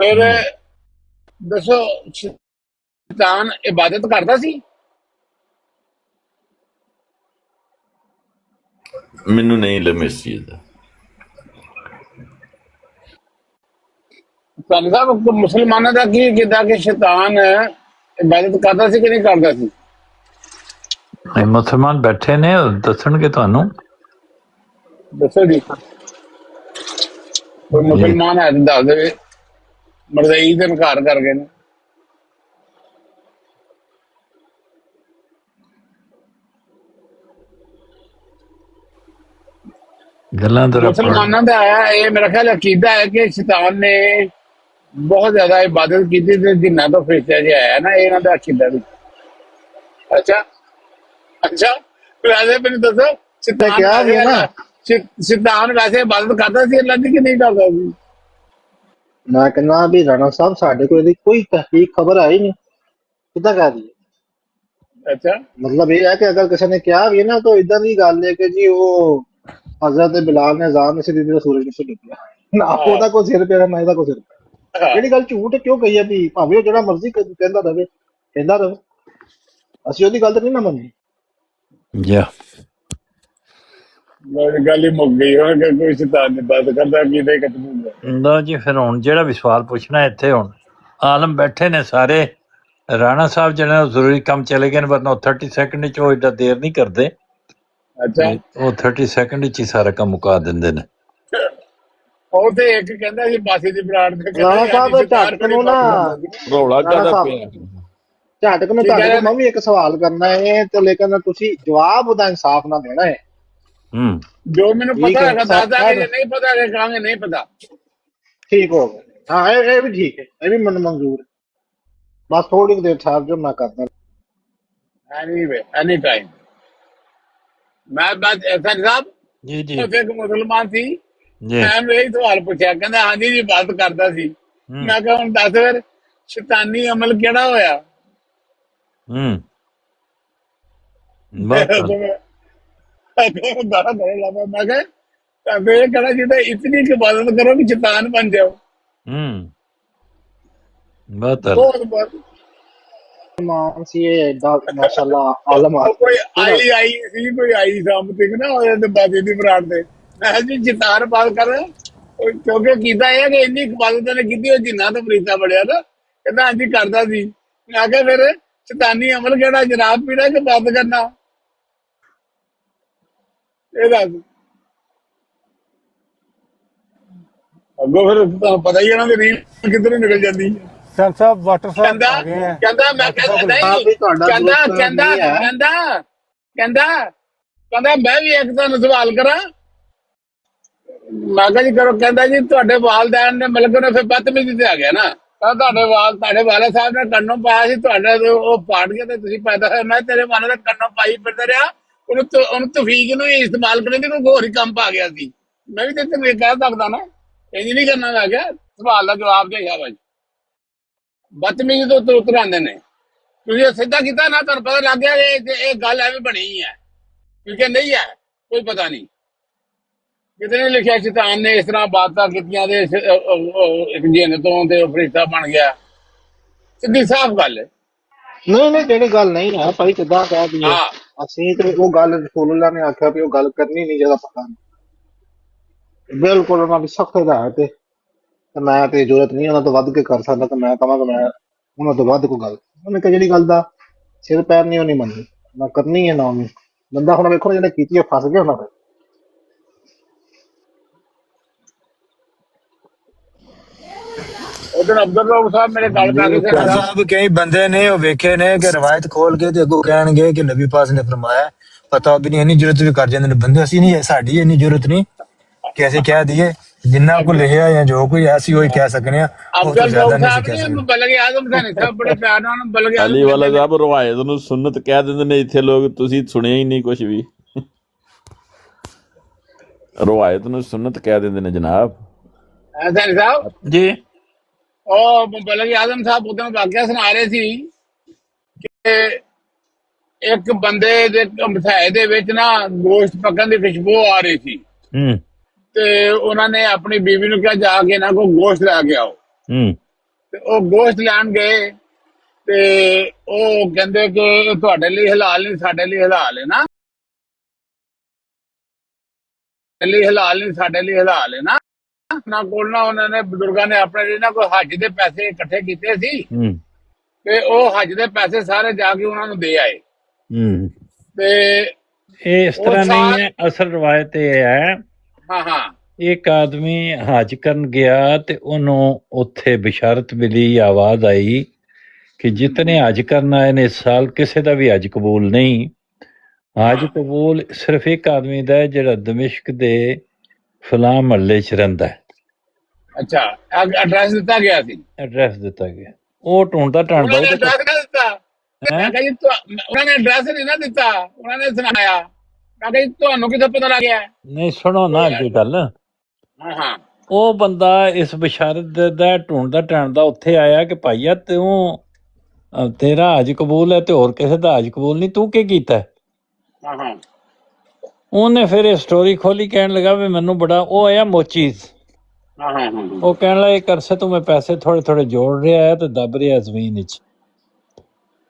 ਫਿਰ ਦੱਸੋ ਸ਼ੈਤਾਨ ਇਬਾਦਤ ਕਰਦਾ ਸੀ? ਮੈਨੂੰ ਨਹੀਂ ਇਲਮ ਇਸ ਚੀਜ਼ ਦਾ। ਤੁਹਾਨੂੰ ਸਾਹਿਬ ਮੁਸਲਮਾਨਾਂ ਦਾ ਕੀ ਕਿਦਾਂ ਕਿ ਸ਼ੈਤਾਨ ਇਬਾਦਤ ਕਰਦਾ ਸੀ ਕਿ ਨਹੀਂ ਕਰਦਾ ਸੀ? ਇਹ ਮੁਸਲਮਾਨ ਬੈਠੇ ਨੇ, ਦੱਸਣਗੇ ਤੁਹਾਨੂੰ। ਦੱਸੋ ਜੀ, ਕੋਈ ਮੁਸਲਮਾਨ ਹੈ ਤਾਂ ਦੱਸ ਦੇਵੇ। ਮਰਜ਼ਈ ਦਾ ਇਨਕਾਰ ਕਰ ਗਏ ਨੇ। ਗੱਲਾਂ ਤਾਂ ਮੁਸਲਮਾਨਾਂ ਦਾ ਆਇਆ ਇਹ ਮੇਰਾ ਖਿਆਲ ਅਕੀਦਾ ਹੈ ਕਿ ਸ਼ੈਤਾਨ ਨੇ ਬਹੁਤ ਜ਼ਿਆਦਾ ਇਬਾਦਤ ਕੀਤੀ ਤੇ ਜਿੰਨਾ ਤੋਂ ਫਰਿਸ਼ਤਾ ਜਿਹਾ ਆਇਆ ਨਾ ਇਹਨਾਂ ਦਾ ਅਕੀਦਾ ਵੀ। ਅੱਛਾ ਵੈਸੇ ਮੈਨੂੰ ਦੱਸੋ ਸ਼ੈਤਾਨ ਕਿਹਾ ਵੀ ਹੈ ਨਾ। ਸ਼ੈਤਾਨ ਵੈਸੇ ਇਬਾਦਤ ਕਰਦਾ ਸੀ ਅੱਲਾਹ ਦੀ ਕਿ ਨਹੀਂ ਕਰਦਾ ਸੀ? ਮੈਂ ਕਹਿੰਦਾ ਵੀ ਰਾਣਾ ਸਾਹਿਬ ਸਾਡੇ ਕੋਲ ਇਹਦੀ ਕੋਈ ਤਹਿਕੀਕ ਖਬਰ ਆਈ ਨਹੀਂ, ਕਿੱਦਾਂ ਕਹਿ ਦਈਏ। ਅੱਛਾ ਮਤਲਬ ਇਹ ਹੈ ਕਿ ਅਗਰ ਕਿਸੇ ਨੇ ਕਿਹਾ ਵੀ ਹੈ ਨਾ ਤਾਂ ਇਦਾਂ ਦੀ ਗੱਲ ਹੈ ਕਿ ਜੀ ਉਹ ਹਜ਼ਰਤ ਬਿਲਾਲ ਨੇ ਅਜ਼ਾਨ ਨਹੀਂ ਸੀ ਦਿੱਤੀ ਤਾਂ ਸੂਰਜ ਨਹੀਂ ਡੁੱਬਿਆ ਨਾ, ਉਹਦਾ ਕੋਈ ਸਿਰ ਪਿਆ ਨਾ ਇਹਦਾ ਕੋਈ ਸਿਰ ਪਿਆ। ਜਿਹੜੀ ਗੱਲ ਝੂਠ ਕਿਉਂ ਕਹੀ ਹੈ ਵੀ ਭਾਵੇਂ ਉਹ ਜਿਹੜਾ ਮਰਜ਼ੀ ਕਹਿੰਦਾ ਰਹੇ, ਅਸੀਂ ਉਹਦੀ ਗੱਲ ਤਾਂ ਨਹੀਂ ਨਾ ਮੰਨਣੀ। ਜਾ ਗੱਲ ਹੀ ਮੁੱਕ ਗਈ ਹੁਣ ਕਿ ਕੋਈ ਸ਼ੈਤਾਨ ਦੀ ਇਬਾਦਤ ਕਰਦਾ ਕੀ ਨਹੀਂ ਖਤਮ ਲਓ ਜੀ, ਫਿਰ ਹੁਣ ਜਿਹੜਾ ਵੀ ਸਵਾਲ ਪੁੱਛਣਾ ਇੱਥੇ ਹੁਣ ਆਲਮ ਬੈਠੇ ਨੇ ਸਾਰੇ। ਰਾਣਾ ਸਾਹਿਬ ਜਿਹੜੇ ਉਹ ਜ਼ਰੂਰੀ ਕੰਮ ਚਲੇ ਗਏ ਨੇ, ਵਰਨਾ ਉਹ 30 ਸੈਕਿੰਡ 'ਚ ਉਹ ਏਡਾ ਦੇਰ ਨਹੀਂ ਕਰਦੇ। ਅੱਛਾ ਉਹ 30 ਸੈਕਿੰਡ 'ਚ ਹੀ ਸਾਰਾ ਕੰਮ ਮੁਕਾ ਦਿੰਦੇ ਨੇ। ਉਹ ਤੇ ਇੱਕ ਕਹਿੰਦਾ ਸੀ ਬਾਸੀ ਦੀ ਬਰਾੜ ਤੇ ਰਾਣਾ ਸਾਹਿਬ ਝਟਕ ਨੂੰ ਨਾ ਰੌਲਾ ਰਾਣਾ ਕਾਹਦਾ ਸਾਹਿਬ ਪਿਆ? ਝਟਕ ਨੂੰ ਤੁਹਾਡੇ ਕੋਲ ਮੈਂ ਵੀ ਇੱਕ ਸਵਾਲ ਕਰਨਾ ਹੈ ਤੇ ਲੇਕਿਨ ਤੁਸੀਂ ਜਵਾਬ ਉਹਦਾ ਇਨਸਾਫ ਨਾਲ ਦੇਣਾ ਹੈ। ਜੋ ਮੈਨੂੰ ਠੀਕ ਪਤਾ ਹੈ, ਹੈਗਾ ਦੱਸ ਦਾਂਗੇ, ਜੇ ਨਹੀਂ ਪਤਾ ਹੈਗਾ ਕਹਾਂਗੇ ਨਹੀਂ ਪਤਾ। ਠੀਕ ਹੋ ਗਿਆ, ਹਾਂ ਇਹ ਵੀ ਠੀਕ ਹੈ, ਇਹ ਵੀ ਮੈਨੂੰ ਮਨਜ਼ੂਰ ਹੈ। ਬਸ ਥੋੜੀ ਦੇਰ ਠਹਿਰ ਜੋ, ਮੈਂ ਕਰਦਾ। ਐਨੀ ਟਾਈਮ ਮੈਂ ਬਾਤ ਐਸਾ ਸਾਹਿਬ ਜੀ ਜੀ ਉਹ ਇੱਕ ਮੁਸਲਮਾਨ ਸੀ, ਜੀ ਮੈਂ ਇਹੀ ਸਵਾਲ ਪੁੱਛਿਆ, ਕਹਿੰਦਾ ਹਾਂਜੀ ਜੀ ਇਬਾਦਤ ਕਰਦਾ ਸੀ। ਮੈਂ ਕਿਹਾ ਹੁਣ ਦੱਸ ਫਿਰ ਸ਼ੈਤਾਨੀ ਅਮਲ ਕਿਹੜਾ ਹੋਇਆ? ਗਾਣਾ ਗਾਣੇ ਲੱਗਾ। ਮੈਂ ਕਿਹਾ ਕਹਿੰਦੇ ਇਹ ਕਿਹੜਾ ਜਿਹਦਾ ਇਤਨੀ ਇਬਾਦਤ ਕਰੋ ਕਿ ਸ਼ੈਤਾਨ ਬਣ ਜਾਓ। ਬਹੁਤ ਮਾਨ ਸੀ ਇਹ ਏਡਾ ਮਾਸ਼ਾਅੱਲਾ ਆਲਮ ਆ। ਕੋਈ ਆਈ ਸੀ, ਕੋਈ ਆਈ ਸਮਥਿੰਗ ਨਾ ਹੋਇਆ ਤੇ ਬਾਜੀ ਦੀ ਬਰਾੜ ਤੇ ਮੈਂ ਜੀ ਸ਼ੈਤਾਨ ਬਾਤ ਕਰ, ਕਿਉਂਕਿ ਕੀਤਾ ਇਹ ਕਿ ਇੰਨੀ ਇਬਾਦਤ ਨੇ ਕੀਤੀ ਉਹ ਜਿੰਨਾ ਤੋਂ ਫਰੀਦਾ ਬੜਿਆ ਨਾ, ਕਹਿੰਦਾ ਹਾਂਜੀ ਕਰਦਾ ਸੀ। ਮੈਂ ਕਿਹਾ ਫਿਰ ਸ਼ੈਤਾਨੀ ਅਮਲ ਕਿਹੜਾ, ਜਨਾਬ ਪੀੜਾ ਕਿ ਬੰਦ ਕਰਨਾ? ਇਹ ਦੱਸ ਅੱਗੋਂ ਫਿਰ ਤੁਹਾਨੂੰ ਪਤਾ ਹੀ ਇਹਨਾਂ ਦੀ ਰੀਲ ਕਿੱਧਰੋਂ ਨਿਕਲ ਜਾਂਦੀ ਹੈ। ਸੈਨ ਸਾਹਿਬ ਵਾਟਰ ਸਾਹਿਬ ਆ ਗਏ ਹੈ। ਕਹਿੰਦਾ ਮੈਂ ਕਹਿੰਦਾ ਮੈਂ ਵੀ ਇੱਕ ਤੁਹਾਨੂੰ ਸਵਾਲ ਕਰਾਂ। ਮੈਂ ਕਿਹਾ ਜੀ ਕਰੋ। ਕਹਿੰਦਾ ਜੀ ਤੁਹਾਡੇ ਵਾਲਦੈਨ ਨੇ ਮਤਲਬ ਉਹਨੇ ਫਿਰ ਬਦਤਮੀਜ਼ੀ ਤੇ ਆ ਗਿਆ ਨਾ, ਤੁਹਾਡੇ ਵਾਲਾ ਸਾਹਿਬ ਨੇ ਕੰਨੋਂ ਪਾਇਆ ਸੀ, ਤੁਹਾਡੇ ਉਹ ਪਾੜ ਗਿਆ ਤੇ ਤੁਸੀਂ ਪੈਦਾ ਹੋਇਆ। ਮੈਂ ਤੇਰੇ ਵਾਲੇ ਦੇ ਕੰਨੋਂ ਪਾਈ ਫਿਰਦਾ ਰਿਹਾ, ਉਹਨੂੰ ਤਫੀਕ ਨੂੰ ਇਸਤੇਮਾਲ ਕਰਨ ਦੀ ਕੋਈ ਹੋਰ ਹੀ ਕੰਮ ਪਾ ਗਿਆ ਸੀ। ਮੈਂ ਵੀ ਤੇ ਤੈਨੂੰ ਇਹ ਕਹਿ ਸਕਦਾ ਨਾ, ਇੰਜ ਨਹੀਂ ਕਰਨਾ। ਮੈਂ ਕਿਹਾ ਸਵਾਲ ਦਾ ਜਵਾਬ ਦੇ ਸ਼ਾਬਾਸ਼। ਬਦਤਮੀਜ਼ੀ ਤੋਂ ਉਤਰ ਆਉਂਦੇ ਨੇ। ਤੁਸੀਂ ਸਿੱਧਾ ਕੀਤਾ ਨਾ, ਤੁਹਾਨੂੰ ਪਤਾ ਲੱਗ ਗਿਆ ਇਹ ਗੱਲ ਐਵੇਂ ਬਣੀ ਹੈ, ਕਿਉਂਕਿ ਨਹੀਂ ਹੈ ਕੋਈ ਪਤਾ ਨਹੀਂ। ਕਿਤੇ ਲਿਖਿਆ ਸ਼ੈਤਾਨ ਨੇ ਇਸ ਤਰ੍ਹਾਂ ਬਾਤਾਂ ਕੀਤੀਆਂ ਤੇ ਇੱਕ ਜਿੰਨ ਤੋਂ ਤੇ ਫਰਿਸ਼ਤਾ ਬਣ ਗਿਆ। ਸਿੱਧੀ ਸਾਫ਼ ਗੱਲ ਹੈ। ਨਹੀਂ ਜਿਹੜੀ ਗੱਲ ਨਹੀਂ ਹੈ ਭਾਈ, ਕਿੱਦਾਂ ਕਹਿ ਦਈਏ ਅਸੀਂ ਤੇ ਉਹ ਗੱਲ ਰਸੂਲੁੱਲਾਹ ਨੇ ਆਖਿਆ ਵੀ ਉਹ ਗੱਲ ਕਰਨੀ ਨਹੀਂ ਜਿਹਦਾ ਪਤਾ ਨਹੀਂ। ਬਿਲਕੁਲ ਉਹਨਾਂ ਦੀ ਸਖਤ ਹਦਾਇਤ ਹੈ ਤੇ ਮੈਂ ਤੇ ਜ਼ਰੂਰਤ ਨਹੀਂ ਉਹਨਾਂ ਤੋਂ ਵੱਧ ਕੇ ਕਰ ਸਕਦਾ ਤੇ ਮੈਂ ਕਹਾਂਗਾ ਮੈਂ ਉਹਨਾਂ ਤੋਂ ਵੱਧ ਕੋਈ ਗੱਲ। ਉਹਨੇ ਕਿਹਾ ਜਿਹੜੀ ਗੱਲ ਦਾ ਸਿਰ ਪੈਰ ਨਹੀਂ ਉਹ ਨਹੀਂ ਮੰਨਣੀ, ਨਾ ਕਰਨੀ ਹੈ ਨਾ ਉਹਨੂੰ। ਬੰਦਾ ਹੁਣ ਵੇਖੋ ਜਿਹੜੇ ਕੀਤੀ ਫਸ ਗਿਆ ਉਹਨਾਂ ਦੇ। ਉਧਰ ਅਬਦੁੱਲਾ ਸਾਹਿਬ ਮੇਰੇ ਗੱਲ ਪੈ ਗਏ ਸੀ। ਸਾਹਿਬ ਕਈ ਬੰਦੇ ਨੇ ਉਹ ਵੇਖੇ ਨੇ ਕਿ ਰਵਾਇਤ ਖੋਲ ਕੇ ਤੇ ਅੱਗੋਂ ਕਹਿਣਗੇ ਕਿ ਨਬੀ ਪਾਕ ਨੇ ਫਰਮਾਇਆ, ਪਤਾ ਵੀ ਨਹੀਂ, ਇੰਨੀ ਜ਼ਰੂਰਤ ਵੀ ਕਰ ਜਾਂਦੇ ਨੇ ਬੰਦੇ। ਅਸੀਂ ਨਹੀਂ, ਸਾਡੀ ਇੰਨੀ ਜ਼ਰੂਰਤ ਨਹੀਂ ਕਿ ਅਸੀਂ ਕਹਿ ਦਈਏ, ਜਿੰਨਾ ਕੋ ਲਿਖਿਆ ਜਾਂ ਜੋ ਕੋਈ ਐਸੀ ਉਹੀ ਕਹਿ ਸਕਨੇ ਆ। ਅਬਦੁੱਲਾ ਸਾਹਿਬ ਨੇ ਬਲਗੇ ਆਜ਼ਮ ਖਾਨ ਸਾਹਿਬ ਬੜੇ ਪਿਆਰ ਨਾਲ ਬਲਗੇ ਅਲੀ ਵਾਲਾ ਸਾਹਿਬ ਰਵਾਇਤ ਨੂੰ ਸੁਨਨਤ ਕਹਿ ਦਿੰਦੇ ਨੇ ਇੱਥੇ ਲੋਕ, ਤੁਸੀਂ ਸੁਣਿਆ ਹੀ ਨਹੀਂ ਕੁਝ ਵੀ। ਰਵਾਇਤ ਨੂੰ ਸੁਨਨਤ ਕਹਿ ਦਿੰਦੇ ਨੇ ਜਨਾਬ। ਹਸਨ ਸਾਹਿਬ ਜੀ ਉਹ ਬਲਗੇ ਆਜ਼ਮ ਸਾਹਿਬ ਉਦੋਂ ਵਾਕਿਆ ਸੁਣਾ ਰਹੇ ਸੀ ਕਿ ਇੱਕ ਬੰਦੇ ਦੇ ਮਠਾਈ ਦੇ ਵਿੱਚ ਨਾ ਗੋਸ਼ਤ ਪੱਕਣ ਦੀ ਖੁਸ਼ਬੂ ਆ ਰਹੀ ਸੀ ਤੇ ਉਹਨਾਂ ਨੇ ਆਪਣੀ ਬੀਵੀ ਨੂੰ ਕਿਹਾ ਜਾ ਕੇ ਨਾ ਕੋਈ ਗੋਸ਼ਤ ਲੈ ਕੇ ਆਓ। ਤੇ ਉਹ ਗੋਸ਼ਤ ਲੈਣ ਗਏ ਤੇ ਉਹ ਕਹਿੰਦੇ ਕਿ ਤੁਹਾਡੇ ਲਈ ਹਲਾਲ ਨਹੀਂ, ਸਾਡੇ ਲਈ ਹਲਾਲ ਹੈ ਨਾ, ਹਲਾਲ ਨਹੀਂ, ਸਾਡੇ ਲਈ ਹਲਾਲ ਹੈ ਨਾ। ਨਾ ਕੋਲ ਨਾ ਉਹਨਾਂ ਨੇ ਬਜ਼ੁਰਗਾਂ ਨੇ ਆਪਣੇ ਲਈ ਨਾ ਕੋਈ ਹੱਜ ਦੇ ਪੈਸੇ ਇਕੱਠੇ ਕੀਤੇ ਸੀ ਤੇ ਉਹ ਹੱਜ ਦੇ ਪੈਸੇ ਸਾਰੇ ਜਾ ਕੇ ਉਹਨਾਂ ਨੂੰ ਦੇ ਆਏ। ਤੇ ਇਹ ਇਸ ਤਰ੍ਹਾਂ ਨਹੀਂ ਹੈ, ਅਸਲ ਰਵਾਇਤ ਇਹ ਹੈ। ਹਾਂ ਇੱਕ ਆਦਮੀ ਹਜ ਕਰਨ ਗਿਆ ਤੇ ਉਹਨੂੰ ਉੱਥੇ ਬਿਸ਼ਾਰਤ ਮਿਲੀ, ਆਵਾਜ਼ ਆਈ ਕਿ ਜਿਤਨੇ ਹਜ ਕਰਨ ਆਏ ਨੇ ਇਸ ਸਾਲ ਕਿਸੇ ਦਾ ਵੀ ਹਜ ਕਬੂਲ ਨਹੀਂ। ਹਜ ਕਬੂਲ ਸਿਰਫ ਇੱਕ ਆਦਮੀ ਦਾ ਹੈ ਜਿਹੜਾ ਦਮਿਸ਼ਕ ਦੇ ਫਲਾਂ ਮਹੱਲੇ 'ਚ ਰਹਿੰਦਾ ਹੈ। ਅੱਛਾ, ਐਡਰੈਸ ਦਿੱਤਾ ਗਿਆ ਸੀ, ਐਡਰੈਸ ਦਿੱਤਾ ਗਿਆ, ਉਹ ਢੂੰਡਦਾ ਉਹਨਾਂ ਢਾਂਡਦਾ ਨੇ ਐਡਰੈਸ ਨਾ ਦਿੱਤਾ। ਹੈ। ਮੈਂ ਕਿਹਾ ਜੀ ਉਹਨਾਂ ਨੇ ਐਡਰੈਸ ਨਹੀਂ ਨਾ ਦਿੱਤਾ, ਉਹਨਾਂ ਨੇ ਸੁਣਾਇਆ। ਮੈਂ ਕਿਹਾ ਜੀ ਤੁਹਾਨੂੰ ਕਿੱਥੋਂ ਪਤਾ ਲੱਗ ਗਿਆ? ਨਹੀਂ ਸੁਣੋ ਨਾ ਅੱਗੇ ਗੱਲ, ਹਾਂ ਹਾਂ, ਉਹ ਬੰਦਾ ਇਸ ਬਸ਼ਾਰਤ ਦਾ ਢੂੰਡਦਾ ਢਾਂਡਦਾ ਉੱਥੇ ਆਇਆ ਕਿ ਭਾਈਆ ਤੇਰਾ ਹਜ ਕਬੂਲ ਹੈ ਤੇ ਹੋਰ ਕਿਸੇ ਦਾ ਹਜ ਕਬੂਲ ਨਹੀਂ, ਤੂੰ ਕੀ ਕੀਤਾ? ਹਾਂ ਹਾਂ, ਉਹਨੇ ਫਿਰ ਇਹ ਸਟੋਰੀ ਖੋਲੀ, ਕਹਿਣ ਲੱਗਾ ਵੀ ਮੈਨੂੰ ਬੜਾ ਉਹ ਆਇਆ ਮੋਚੀਜ਼। ਹਾਂ ਹਾਂ, ਹਾਂ ਉਹ ਕਹਿਣ ਲੱਗਾ ਇੱਕ ਅਰਸੇ ਤੋਂ ਮੈਂ ਪੈਸੇ ਥੋੜੇ ਥੋੜੇ ਜੋੜ ਰਿਹਾ ਹੈ ਤੇ ਦੱਬ ਰਿਹਾ ਜ਼ਮੀਨ ਵਿੱਚ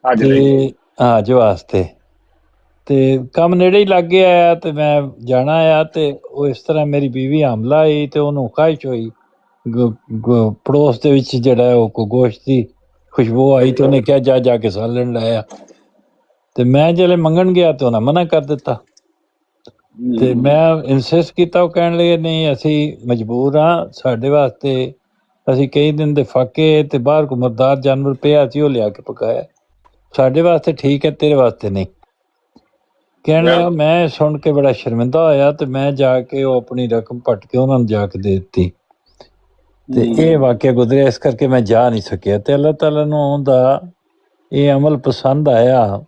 ਤੇ ਹਜ ਵਾਸਤੇ, ਤੇ ਕੰਮ ਨੇੜੇ ਹੀ ਲੱਗ ਗਿਆ ਆ ਤੇ ਮੈਂ ਜਾਣਾ ਆ। ਤੇ ਉਹ ਇਸ ਤਰ੍ਹਾਂ ਮੇਰੀ ਬੀਵੀ ਹਮਲਾ ਆਈ ਤੇ ਉਹਨੂੰ ਖਾਹਿਸ਼ ਹੋਈ, ਪੜੋਸ ਦੇ ਵਿੱਚ ਜਿਹੜਾ ਉਹ ਗੋਸ਼ਤ ਦੀ ਖੁਸ਼ਬੂ ਆਈ ਤੇ ਉਹਨੇ ਕਿਹਾ ਜਾ ਕੇ ਸਾਲਣ ਲਾਇਆ। ਤੇ ਮੈਂ ਜਿਹੜੇ ਮੰਗਣ ਗਿਆ ਤੇ ਉਹਨਾਂ ਮਨਾ ਕਰ ਦਿੱਤਾ। ਤੇ ਮੈਂ ਇਨਸਿਸਟ ਕੀਤਾ, ਉਹ ਕਹਿਣ ਲੱਗੇ ਨਹੀਂ ਅਸੀਂ ਮਜਬੂਰ ਹਾਂ, ਸਾਡੇ ਵਾਸਤੇ ਅਸੀਂ ਕਈ ਦਿਨ ਦੇ ਫਾਕੇ ਤੇ ਬਾਹਰ ਕੋ ਮੁਰਦਾਰ ਜਾਨਵਰ ਪਿਆ ਸੀ ਉਹ ਲਿਆ ਕੇ ਪਕਾਇਆ, ਸਾਡੇ ਵਾਸਤੇ ਠੀਕ ਹੈ, ਤੇਰੇ ਵਾਸਤੇ ਨਹੀਂ। ਕਹਿਣ ਲੱਗਾ, ਮੈਂ ਸੁਣ ਕੇ ਬੜਾ ਸ਼ਰਮਿੰਦਾ ਹੋਇਆ ਤੇ ਮੈਂ ਜਾ ਕੇ ਉਹ ਆਪਣੀ ਰਕਮ ਪੱਟ ਕੇ ਉਹਨਾਂ ਨੂੰ ਜਾ ਕੇ ਦੇ ਦਿੱਤੀ। ਤੇ ਇਹ ਵਾਕਿਆ ਗੁਜ਼ਰਿਆ, ਇਸ ਕਰਕੇ ਮੈਂ ਜਾ ਨਹੀਂ ਸਕਿਆ। ਤੇ ਅੱਲਾਹ ਤਾਲਾ ਨੂੰ ਉਹਦਾ ਇਹ ਅਮਲ ਪਸੰਦ ਆਇਆ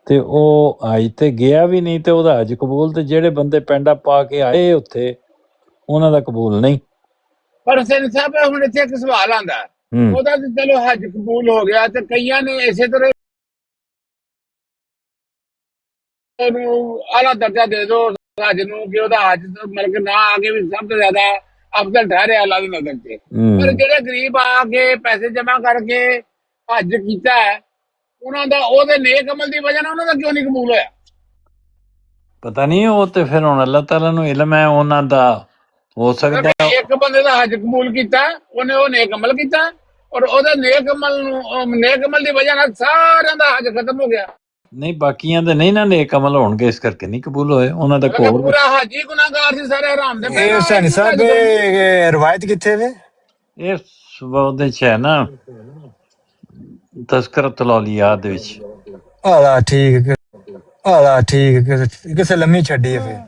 ਤੇ ਉਹ ਅੱਜ ਤੇ ਗਿਆ ਵੀ ਨਹੀਂ ਤੇ ਉਹਦਾ ਹਜ ਕਬੂਲ। ਤੇ ਜਿਹੜੇ ਬੰਦੇ ਪੈਂਡਾ ਪਾ ਕੇ ਆਏ ਉੱਥੇ ਉਹਨਾਂ ਦਾ ਕਬੂਲ ਨਹੀਂ। ਪਰ ਸਿੰਘ ਸਾਹਿਬ ਹੁਣ ਇੱਥੇ ਇੱਕ ਸਵਾਲ ਆਂਦਾ, ਉਹਦਾ ਤੇ ਚਲੋ ਹਜ ਕਬੂਲ ਹੋ ਗਿਆ, ਤੇ ਕਈਆਂ ਨੇ ਇਸੇ ਤਰ੍ਹਾਂ ਉਹਨੂੰ ਆਲਾ ਦਰਜਾ ਦੇ ਦੋ ਹਜ ਨੂੰ ਕਿ ਉਹਦਾ ਹਜ ਮਤਲਬ ਕਿ ਨਾ ਆ ਕੇ ਵੀ ਸਭ ਤੋਂ ਜ਼ਿਆਦਾ ਅਫਜ਼ਲ ਠਹਿਰਿਆ ਅੱਲਾ ਦੀ ਨਜ਼ਰ 'ਚ। ਪਰ ਜਿਹੜੇ ਗਰੀਬ ਆ ਕੇ ਪੈਸੇ ਜਮਾ ਕਰਕੇ ਹਜ ਕੀਤਾ ਹੈ, ਉਹਨਾਂ ਦਾ ਉਹਦੇ ਨੇਕ ਅਮਲ ਦੀ ਵਜ੍ਹਾ ਨਾਲ ਉਹਨਾਂ ਦਾ ਕਿਉਂ ਨਹੀਂ ਕਬੂਲ ਹੋਇਆ? ਪਤਾ ਨਹੀਂ, ਉਹ ਤੇ ਫਿਰ ਹੁਣ ਅੱਲਾਹ ਤਾਲਾ ਨੂੰ ਇਲਮ ਹੈ ਉਹਨਾਂ ਦਾ, ਹੋ ਸਕਦਾ ਇੱਕ ਬੰਦੇ ਦਾ ਹਜ ਕਬੂਲ ਕੀਤਾ, ਉਹਨੇ ਉਹ ਨੇਕ ਅਮਲ ਕੀਤਾ, ਔਰ ਉਹਦੇ ਨੇਕ ਅਮਲ ਦੀ ਵਜ੍ਹਾ ਨਾਲ ਸਾਰਿਆਂ ਦਾ ਹਜ ਖਤਮ ਹੋ ਗਿਆ। ਨਹੀਂ ਬਾਕੀਆਂ ਦੇ ਨਹੀਂ ਨਾ ਨੇਕ ਅਮਲ ਹੋਣਗੇ, ਇਸ ਕਰਕੇ ਨਹੀਂ ਕਬੂਲ ਹੋਏ ਉਹਨਾਂ ਦਾ। ਕੋਲ ਪੂਰਾ ਹਜ ਹੀ ਗੁਨਾਹਗਾਰ ਸੀ, ਸਾਰੇ ਹਰਾਮ ਦੇ। ਇਹ ਹੁਸੈਨ ਸਾਹਿਬ ਇਹ ਰਵਾਇਤ ਕਿੱਥੇ ਵੇ? ਇਹ ਉਹਦੇ 'ਚ ਹੈ ਨਾ, ਤਜ਼ਕਰਤੁਲ ਔਲੀਆ ਦੇ ਵਿੱਚ। ਆਲਾ ਠੀਕ ਕਿਸੇ ਲੰਮੀ ਛੱਡੀ ਹੈ।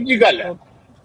ਕੀ ਗੱਲ ਹੈ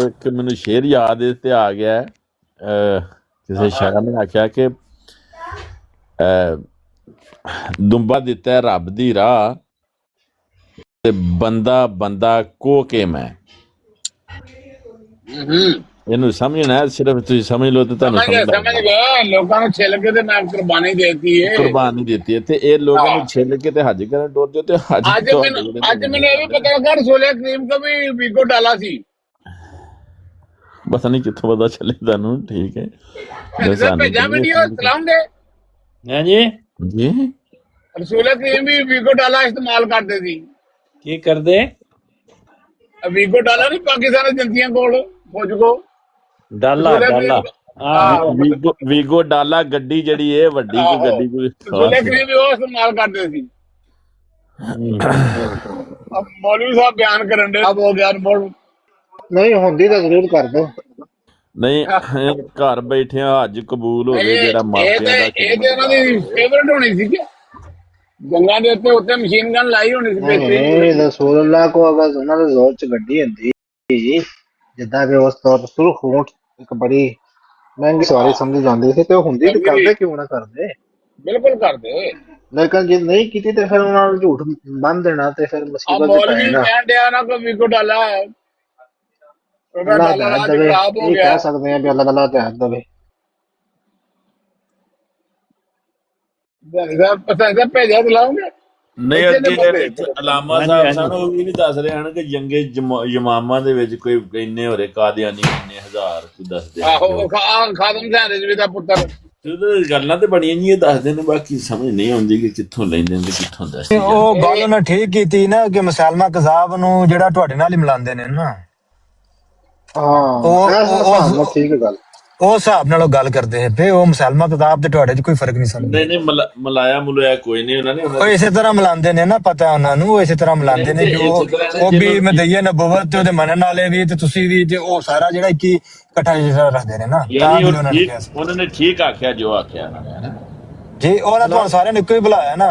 ਇੱਕ ਮੈਨੂੰ ਸ਼ੇਰ ਯਾਦ ਇਸ ਤੇ ਆ ਗਿਆ, ਕਿਸੇ ਸ਼ਾਇਰ ਨੇ ਆਖਿਆ ਕਿ ਦੁੰਬਾ ਦਿੱਤਾ ਹੈ ਰੱਬ ਦੀ ਰਾਹ ਤੇ ਬੰਦਾ ਬੰਦਾ ਕੋ ਕੇ ਮੈਂ। ਇਹਨੂੰ ਸਮਝਣਾ ਹੈ, ਸਿਰਫ ਤੁਸੀਂ ਸਮਝ ਲਓ ਤੇ ਤੁਹਾਨੂੰ ਸਮਝ ਗਏ। ਲੋਕਾਂ ਨੂੰ ਛਿੱਲ ਕੇ ਤੇ ਮੈਂ ਕੁਰਬਾਨੀ ਦੇਤੀ ਹੈ, ਕੁਰਬਾਨੀ ਦਿੱਤੀ ਹੈ, ਤੇ ਇਹ ਲੋਕਾਂ ਨੂੰ ਛਿੱਲ ਕੇ ਤੇ ਹਜ ਕਰਨ ਟੁਰ ਜਾਓ। ਤੇ ਅੱਜ ਮੈਨੂੰ ਇਹ ਵੀ ਪਤਾ ਲੱਗਾ ਰਸੂਲ ਕਰੀਮ ਕੋ ਵੀ ਵੀਗੋ ਡਾਲਾ ਸੀ। ਪਤਾ ਨਹੀਂ ਕਿੱਥੋਂ ਪਤਾ ਚੱਲੇ ਤੁਹਾਨੂੰ। ਠੀਕ ਹੈ, ਭੇਜਾ ਵੀਡੀਓ ਚਲਾਉਂਗੇ ਹਾਂਜੀ ਜੀ। ਰਸੂਲ ਕਰੀਮ ਵੀ ਵੀਗੋ ਡਾਲਾ ਇਸਤੇਮਾਲ ਕਰਦੇ ਸੀ। ਕੀ ਕਰਦੇ? ਵੀਗੋ ਡਾਲਾ ਨਹੀਂ ਪਾਕਿਸਤਾਨ ਏਜੰਸੀਆਂ ਕੋਲ ਫੌਜ ਕੋ ਡਾਲਾ ਵੀਗੋ ਡਾਲਾ ਗੱਡੀ ਜਿਹੜੀ ਇਹ ਵੱਡੀ ਕੋਈ ਗੱਡੀ ਕੋਈ ਰਸੂਲ ਕਰੀਮ ਵੀ ਉਹ ਇਸਤੇਮਾਲ ਕਰਦੇ ਸੀ। ਮੌਲਵੀ ਸਾਹਿਬ ਬਿਆਨ ਕਰਨ ਦੇ ਹੋ ਗਿਆ ਨਹੀਂ ਹੁੰਦੀ ਤਾਂ ਜ਼ਰੂਰ ਕਰ ਦੋ। ਨਹੀਂ ਘਰ ਬੈਠਿਆਂ ਹਜ ਕਬੂਲ ਹੋ ਗਏ ਜਿਹੜਾ ਮਾਪਿਆਂ ਦਾ। ਇਹ ਤੇ ਉਹਨਾਂ ਦੀ ਫੇਵਰਟ ਹੋਣੀ ਸੀ ਕਿ ਜੰਗਾਂ ਦੇ ਉੱਤੇ ਮਸ਼ੀਨ ਗਨ ਲਾਈ ਹੋਣੀ ਸੀ। ਨਹੀਂ ਰਸੂਲullah ਕੋ ਅਗਰ ਉਹਨਾਂ ਦੇ ਜ਼ੋਰ ਚ ਗੱਡੀ ਹੁੰਦੀ ਜਿੱਦਾਂ ਕਿ ਉਸ ਤੌਰ ਸੁਰਖ ਊਂਟ ਇੱਕ ਬੜੀ ਮਹਿੰਗੀ ਸਵਾਰੀ ਸਮਝੀ ਜਾਂਦੀ ਸੀ, ਤੇ ਉਹ ਹੁੰਦੀ ਤੇ ਕਰਦੇ ਕਿਉਂ ਨਾ ਕਰਦੇ? ਬਿਲਕੁਲ ਕਰਦੇ। ਲੇਕਿਨ ਜੇ ਨਹੀਂ ਕੀਤੀ ਤੇ ਫਿਰ ਉਹਨਾਂ ਨੂੰ ਝੂਠ ਬੰਨ ਦੇਣਾ ਤੇ ਫਿਰ ਮੁਸੀਬਤ ਚ ਪੈਣਾ। ਕਹਿਣ ਡਿਆ ਨਾ ਕੋਈ ਵੀਗੋ ਡਾਲਾ ਅੱਲਾਹ ਹਦਾਇਤ ਦੇਵੇ, ਇਹ ਕਹਿ ਸਕਦੇ ਆ ਵੀ ਅੱਲਾਹ ਤਾਲਾ ਹਦਾਇਤ ਦੇਵੇ। ਭੇਜਿਆ ਦਿਲਾਉਂਗੇ। ਨਹੀਂ ਅੱਗੇ ਅਲਾਮਾ ਸਾਹਿਬ ਸਾਨੂੰ ਉਹ ਵੀ ਨਹੀਂ ਦੱਸ ਰਹੇ ਹਨ ਕਿ ਜੰਗੇ ਯਮਾਮਾ ਦੇ ਵਿੱਚ ਕੋਈ ਇੰਨੇ ਹੋਰੇ ਕਾਦੀਆਨੀ ਇੰਨੇ ਹਜ਼ਾਰ ਦੱਸਦੇ। ਆਹੋ ਖਾਦਮ ਸਾਹਿਬ ਰਜਵੀ ਦਾ ਪੁੱਤਰ। ਗੱਲਾਂ ਤੇ ਬੜੀਆਂ ਜੀ ਦੱਸਦੇ ਨੇ, ਬਾਕੀ ਸਮਝ ਨਹੀਂ ਆਉਂਦੀ ਕਿ ਕਿੱਥੋਂ ਲੈਂਦੇ ਨੇ ਤੇ ਕਿੱਥੋਂ ਦੱਸਦੇ। ਉਹ ਗੱਲ ਉਹਨਾਂ ਠੀਕ ਕੀਤੀ ਨਾ ਕਿ ਮੁਸਲਮਾ ਕਜ਼ਾਬ ਨੂੰ ਜਿਹੜਾ ਤੁਹਾਡੇ ਨਾਲ ਹੀ ਮਿਲਾਉਂਦੇ ਨੇ ਨਾ। ਹਾਂ ਠੀਕ ਹੈ ਗੱਲ। ਉਹ ਹਿਸਾਬ ਨਾਲ ਉਹ ਗੱਲ ਕਰਦੇ ਪਏ, ਉਹ ਮੁਸਲਮਾਨ ਕਿਤਾਬ ਤੇ ਤੁਹਾਡੇ 'ਚ ਕੋਈ ਫਰਕ ਨਹੀਂ ਸਮਝਦੇ। ਨਹੀਂ ਮਲਾਇਆ ਮੁਲਾਇਆ ਕੋਈ ਨਹੀਂ ਉਹਨਾਂ ਨੇ ਉਹ ਇਸੇ ਤਰ੍ਹਾਂ ਮਿਲਾਉਂਦੇ ਨੇ ਨਾ, ਪਤਾ ਉਹਨਾਂ ਨੂੰ, ਉਹ ਇਸੇ ਤਰ੍ਹਾਂ ਮਿਲਾਉਂਦੇ ਨੇ ਜੋ ਉਹ ਵੀ ਮਦਈਆ ਨਬੂਵਤ ਤੇ ਉਹਦੇ ਮੰਨਣ ਵਾਲੇ ਵੀ ਤੇ ਤੁਸੀਂ ਵੀ, ਤੇ ਉਹ ਸਾਰਾ ਜਿਹੜਾ ਕੀ ਇਕੱਠਾ ਜਿਹਾ ਰੱਖਦੇ ਨੇ ਨਾ, ਤਾਂ ਯਾਨੀ ਵੀ ਉਹਨਾਂ ਨੇ ਕਿਹਾ ਸੀ ਉਹਨਾਂ ਨੇ ਠੀਕ ਆਖਿਆ ਜੋ ਆਖਿਆ ਉਹਨਾਂ ਨੇ, ਹੈ ਨਾ। ਜੀ। ਉਹਨਾਂ ਤੁਹਾਨੂੰ ਸਾਰਿਆਂ ਨੂੰ ਇੱਕੋ ਹੀ ਬੁਲਾਇਆ ਨਾ।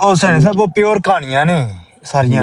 ਉਹ ਸੈਣੀ ਸਾਹਿਬ, ਉਹ ਪਿਓਰ ਕਹਾਣੀਆਂ ਨੇ ਸਾਰੀਆਂ।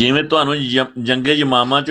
ਜਿਵੇਂ ਤੁਹਾਨੂੰ ਜੰਗੇ ਜਮਾਮਾ ਚ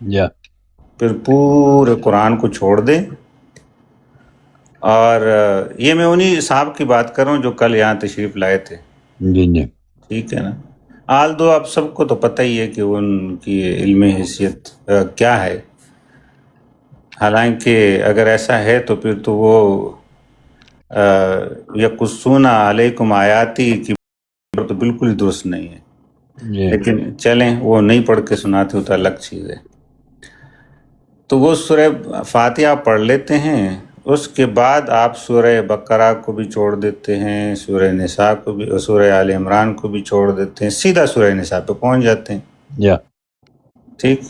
یا پھر پورے قرآن کو چھوڑ دیں. اور یہ میں انہی صاحب کی بات کر رہا ہوں جو کل یہاں تشریف لائے تھے. جی جی ٹھیک ہے نا. آل دو آپ سب کو تو پتہ ہی ہے کہ ان کی علمی حیثیت کیا ہے. حالانکہ اگر ایسا ہے تو پھر تو وہ یقصون علیکم آیاتی کی تو بالکل ہی درست نہیں ہے. جی لیکن چلیں وہ نہیں پڑھ کے سناتے ہو تو الگ چیز ہے. تو وہ سورہ فاتحہ پڑھ لیتے ہیں، اس کے بعد آپ سورہ بقرہ کو بھی چھوڑ دیتے ہیں، سورہ نساء کو بھی، سورہ آل عمران کو بھی چھوڑ دیتے ہیں، سیدھا سورہ نساء پہ پہنچ جاتے ہیں. یا ٹھیک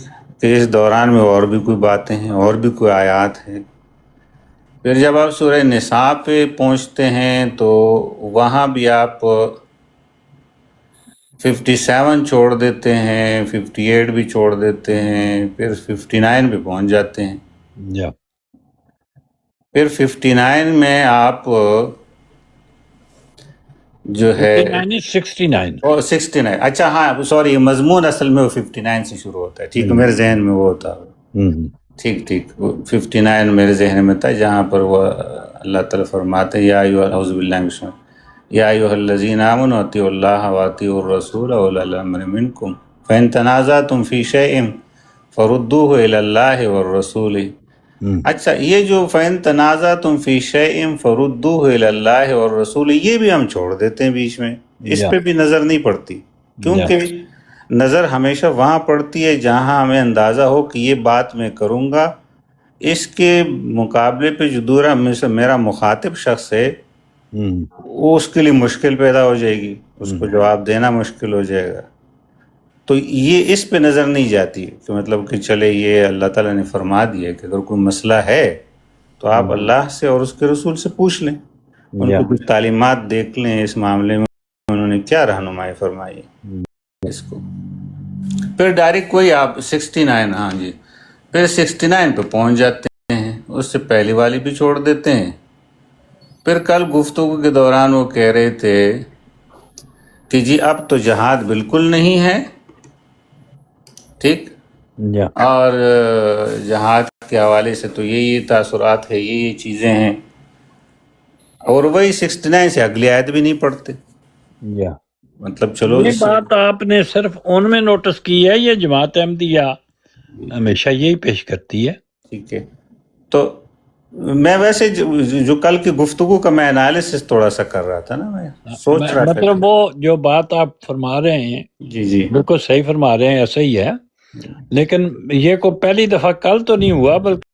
کہ اس دوران میں اور بھی کوئی باتیں ہیں، اور بھی کوئی آیات ہیں. پھر جب آپ سورہ نساء پہ پہنچتے ہیں تو وہاں بھی آپ 57 چھوڑ دیتے ہیں، 58 بھی چھوڑ دیتے ہیں، پھر 59 پہ پہنچ جاتے ہیں. یا پھر 59 میں آپ جو ہے 69 اور 69، اچھا ہاں سوری، مضمون اصل میں وہ 59 سے شروع ہوتا ہے. ٹھیک ہے، میرے ذہن میں وہ ہوتا ہے. ٹھیک 59 میرے ذہن میں تھا، جہاں پر وہ اللہ تعالیٰ فرماتے ہیں یا اعوذ باللہ من الشیطان یا ایھا الذین آمنوا اطیعوا اللہ واطیعوا الرسول واولی الامر منکم فإن تنازعتم فی شیء فردوہ الی اللہ والرسول. اچھا یہ جو فَإِن تَنَازَعْتُمْ فِي شَيْءٍ فَرُدُّوهُ إِلَى اللَّهِ وَالرَّسُولِ یہ بھی ہم چھوڑ دیتے ہیں بیچ میں، اس پہ بھی نظر نہیں پڑتی، کیونکہ نظر ہمیشہ وہاں پڑتی ہے جہاں ہمیں اندازہ ہو کہ یہ بات میں کروں گا، اس کے مقابلے پہ جو دورہ میرا مخاطب شخص ہے وہ اس کے لیے مشکل پیدا ہو جائے گی، اس کو جواب دینا مشکل ہو جائے گا. تو یہ اس پہ نظر نہیں جاتی کہ مطلب کہ چلے یہ اللہ تعالیٰ نے فرما دیا کہ اگر کوئی مسئلہ ہے تو آپ اللہ سے اور اس کے رسول سے پوچھ لیں، ان کو کچھ تعلیمات دیکھ لیں اس معاملے میں انہوں نے کیا رہنمائی فرمائی ہے اس کو. پھر ڈائریکٹ کوئی آپ 69، ہاں جی، پھر 69 پہ پہنچ جاتے ہیں، اس سے پہلی والی بھی چھوڑ دیتے ہیں. پھر کل گفتگو کے دوران وہ کہہ رہے تھے کہ جی اب تو جہاد بالکل نہیں ہے، ٹھیک، اور جہاد کے حوالے سے تو یہ تاثرات ہے، یہ چیزیں ہیں، اور وہی 69 سے اگلی آیت بھی نہیں پڑھتے. مطلب چلو یہ بات آپ نے صرف ان میں نوٹس کی ہے، یہ جماعت احمدیہ ہمیشہ یہی پیش کرتی ہے. ٹھیک ہے. تو میں ویسے جو کل کی گفتگو کا میں انالیسس تھوڑا سا کر رہا تھا نا، میں سوچ رہا تھا مطلب وہ جو بات آپ فرما رہے ہیں جی بالکل صحیح فرما رہے ہیں، ایسا ہی ہے، لیکن یہ کو پہلی دفعہ کل تو نہیں ہوا، بلکہ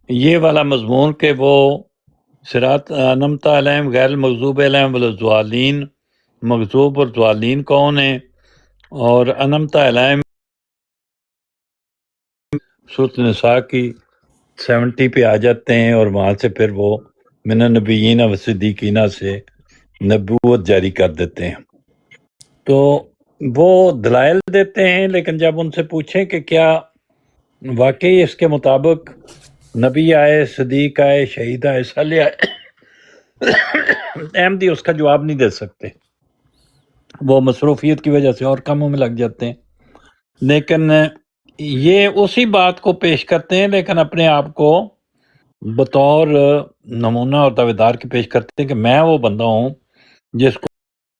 یہ والا مضمون کہ وہ صراط انعمت علیہم غیر المغضوب علیہم ولا الضالین، مغضوب اور ضالین کون ہیں، اور انعمت علیہم سورۃ نساء کی 70 پہ آ جاتے ہیں، اور وہاں سے پھر وہ من النبیین و صدیقین سے نبوت جاری کر دیتے ہیں. تو وہ دلائل دیتے ہیں، لیکن جب ان سے پوچھیں کہ کیا واقعی اس کے مطابق نبی آئے، صدیق آئے، شہید آئے، صالح آئے، احمدی اس کا جواب نہیں دے سکتے، وہ مصروفیت کی وجہ سے اور کاموں میں لگ جاتے ہیں. لیکن یہ اسی بات کو پیش کرتے ہیں، لیکن اپنے آپ کو بطور نمونہ اور دعویدار کے پیش کرتے ہیں کہ میں وہ بندہ ہوں جس کو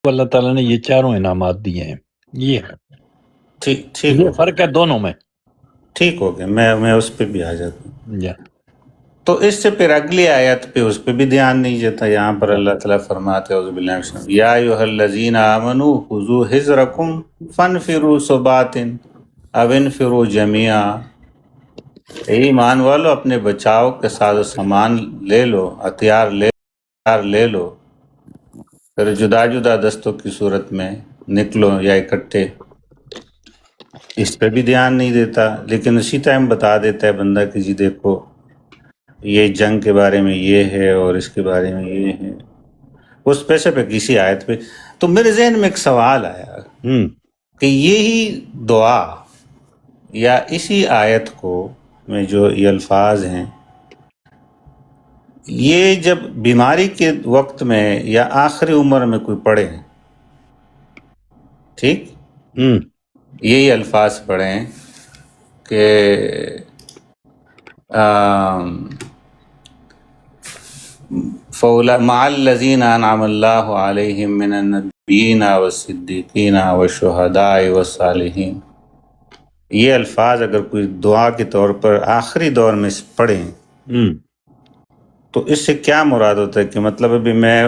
اللہ تعالیٰ نے یہ چاروں انعامات دیے ہیں. یہ ہے ٹھیک یہ فرق ہے دونوں میں. ٹھیک ہو گیا، میں اس پہ بھی آ جاتا ہوں. جی. تو اس سے پھر اگلی آیت پہ اس پہ بھی دھیان نہیں جاتا. یہاں پر اللہ تعالیٰ فرماتے ہیں اعوذ باللہ من الشیطان یا ایھا الذین آمنوا خذوا حذرکم فانفروا ثبات او انفروا جمیعا. اے ایمان والو اپنے بچاؤ کے ساز و سامان لے لو، ہتھیار لے لو، پھر جدا جدا دستوں کی صورت میں نکلو یا اکٹھے. اس پہ بھی دھیان نہیں دیتا، لیکن اسی ٹائم بتا دیتا ہے بندہ کہ جی دیکھو یہ جنگ کے بارے میں یہ ہے اور اس کے بارے میں یہ ہے، اس پیسے پہ کسی آیت پہ. تو میرے ذہن میں ایک سوال آیا کہ یہی دعا یا اسی آیت کو میں جو یہ الفاظ ہیں یہ جب بیماری کے وقت میں یا آخری عمر میں کوئی پڑھے، ٹھیک، یہی الفاظ پڑھیں کہ مع الذین انعم اللہ علیہم من النبیین والصدیقین والشہداء والصالحین. یہ الفاظ اگر کوئی دعا کے طور پر آخری دور میں پڑھیں تو اس سے کیا مراد ہوتا ہے کہ مطلب ابھی میں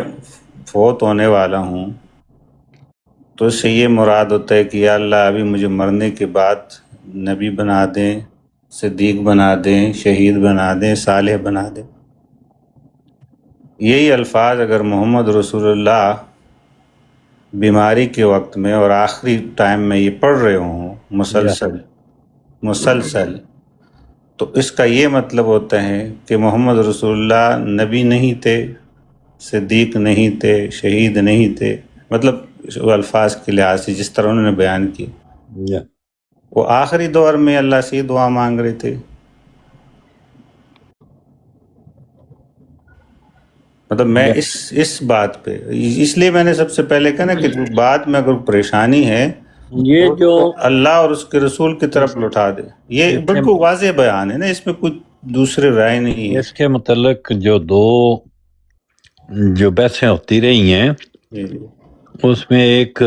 فوت ہونے والا ہوں تو اس سے یہ مراد ہوتا ہے کہ یا اللہ ابھی مجھے مرنے کے بعد نبی بنا دیں، صدیق بنا دیں، شہید بنا دیں، صالح بنا دیں. یہی الفاظ اگر محمد رسول اللہ بیماری کے وقت میں اور آخری ٹائم میں یہ پڑھ رہے ہوں مسلسل تو اس کا یہ مطلب ہوتا ہے کہ محمد رسول اللہ نبی نہیں تھے، صدیق نہیں تھے، شہید نہیں تھے. مطلب وہ الفاظ کے لحاظ سے جس طرح انہوں نے بیان کی وہ آخری دور میں اللہ سے دعا مانگ رہے تھے. مطلب میں اس بات پہ اس لیے میں نے سب سے پہلے کہا نا کہ بعد میں اگر پریشانی ہے یہ جو اللہ اور اس کے رسول کی طرف لوٹا دے. یہ بالکل واضح بیان ہے نا، اس میں کچھ دوسرے رائے نہیں ہے. اس کے متعلق جو بحثیں ہوتی رہی ہیں اس میں ایک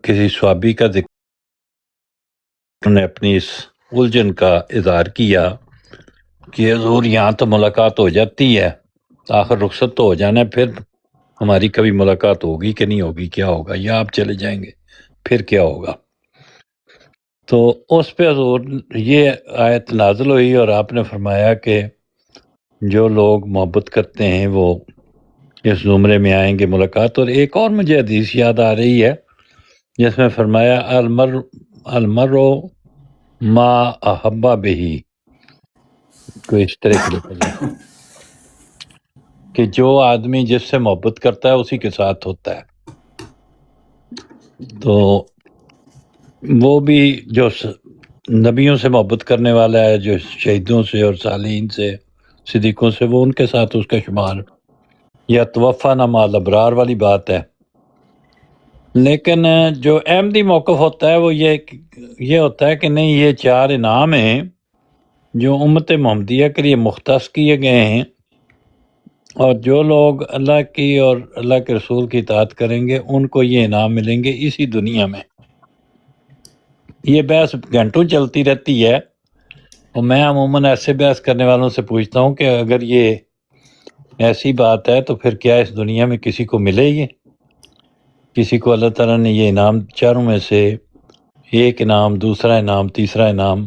کسی صحابی کا ذکر نے اپنی اس الجھن کا اظہار کیا کہ حضور یہاں تو ملاقات ہو جاتی ہے، آخر رخصت تو ہو جانا ہے، پھر ہماری کبھی ملاقات ہوگی کہ نہیں ہوگی، کیا ہوگا، یا آپ چلے جائیں گے پھر کیا ہوگا. تو اس پہ حضور یہ آیت نازل ہوئی اور آپ نے فرمایا کہ جو لوگ محبت کرتے ہیں وہ اس زمرے میں آئیں گے ملاقات. اور ایک اور مجھے حدیث یاد آ رہی ہے جس میں فرمایا المر ما احبا بہی، کوئی اس طرح کی کہ جو آدمی جس سے محبت کرتا ہے اسی کے ساتھ ہوتا ہے. تو وہ بھی جو نبیوں سے محبت کرنے والا ہے، جو شہیدوں سے اور صالحین سے، صدیقوں سے، وہ ان کے ساتھ اس کا شمار یا توفیٰ مع الابرار والی بات ہے. لیکن جو احمدی موقف ہوتا ہے وہ یہ ہوتا ہے کہ نہیں، یہ 4 انعام ہیں جو امت محمدیہ کے لیے مختص کیے گئے ہیں، اور جو لوگ اللہ کی اور اللہ کے رسول کی اطاعت کریں گے ان کو یہ انعام ملیں گے اسی دنیا میں. یہ بحث گھنٹوں چلتی رہتی ہے اور میں عموماً ایسے بحث کرنے والوں سے پوچھتا ہوں کہ اگر یہ ایسی بات ہے تو پھر کیا اس دنیا میں کسی کو ملے؟ یہ کسی کو اللہ تعالیٰ نے یہ انعام 4 میں سے ایک انعام، دوسرا انعام، تیسرا انعام،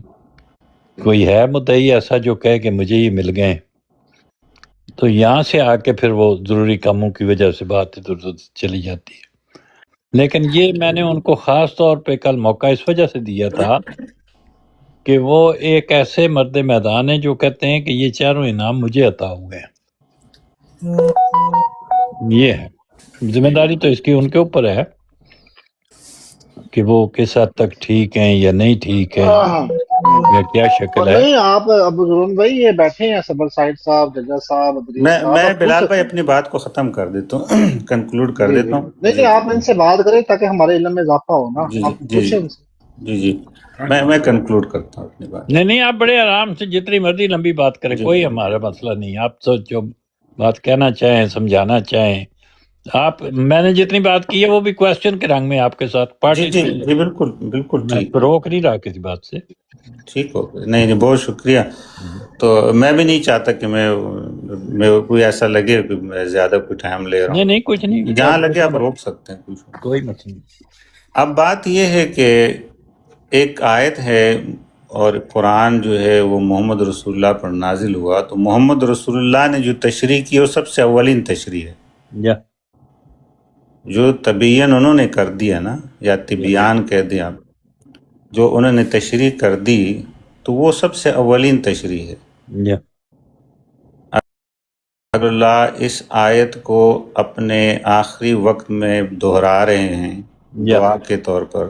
کوئی ہے مدعی ایسا جو کہے کہ مجھے یہ مل گئے؟ تو یہاں سے آ کے پھر وہ ضروری کاموں کی وجہ سے بات ادھر چلی جاتی ہے. لیکن یہ میں نے ان کو خاص طور پہ کل موقع اس وجہ سے دیا تھا کہ وہ ایک ایسے مرد میدان ہیں جو کہتے ہیں کہ یہ 4 انعام مجھے عطا ہوئے ہیں. یہ ہے ذمہ داری تو اس کی ان کے اوپر ہے کہ وہ کس حد تک ٹھیک ہیں یا نہیں ٹھیک ہے یا کیا شکل ہے. نہیں آپ ابو ظلم بھائی یہ بیٹھے ہیں، صبر سائد صاحب، ججا صاحب، ادریس صاحب، میں بلال بھائی اپنی بات کو ختم کر دیتا ہوں، کنکلوڈ کر دیتا ہوں. نہیں آپ ان سے بات کریں تاکہ ہمارے علم میں اضافہ ہو نا. آپ پوچھیں ان سے. جی میں کنکلوڈ کرتا ہوں اپنی بات. نہیں آپ بڑے آرام سے جتنی مرضی لمبی بات کریں، کوئی ہمارا مسئلہ نہیں. آپ تو جو بات کہنا چاہیں، سمجھانا چاہیں، آپ میں نے جتنی بات کی ہے وہ بھی کویسچن کے رنگ میں آپ کے ساتھ پارٹی. جی بالکل ٹھیک، روک نہیں رہا کسی بات سے. ٹھیک ہو گیا. نہیں بہت شکریہ. تو میں بھی نہیں چاہتا کہ میں کوئی ایسا لگے کہ میں زیادہ کوئی ٹائم لے رہا ہوں. نہیں کچھ نہیں، جہاں لگے آپ روک سکتے ہیں، کوئی مسئلہ نہیں. اب بات یہ ہے کہ ایک آیت ہے اور قرآن جو ہے وہ محمد رسول اللہ پر نازل ہوا، تو محمد رسول اللہ نے جو تشریح کی وہ سب سے اولین تشریح ہے. جو تبیین انہوں نے کر دیا نا، یا تبیان کہہ دیا، جو انہوں نے تشریح کر دی تو وہ سب سے اولین تشریح ہے. اگر اللہ اس آیت کو اپنے آخری وقت میں دہرا رہے ہیں دعا کے طور پر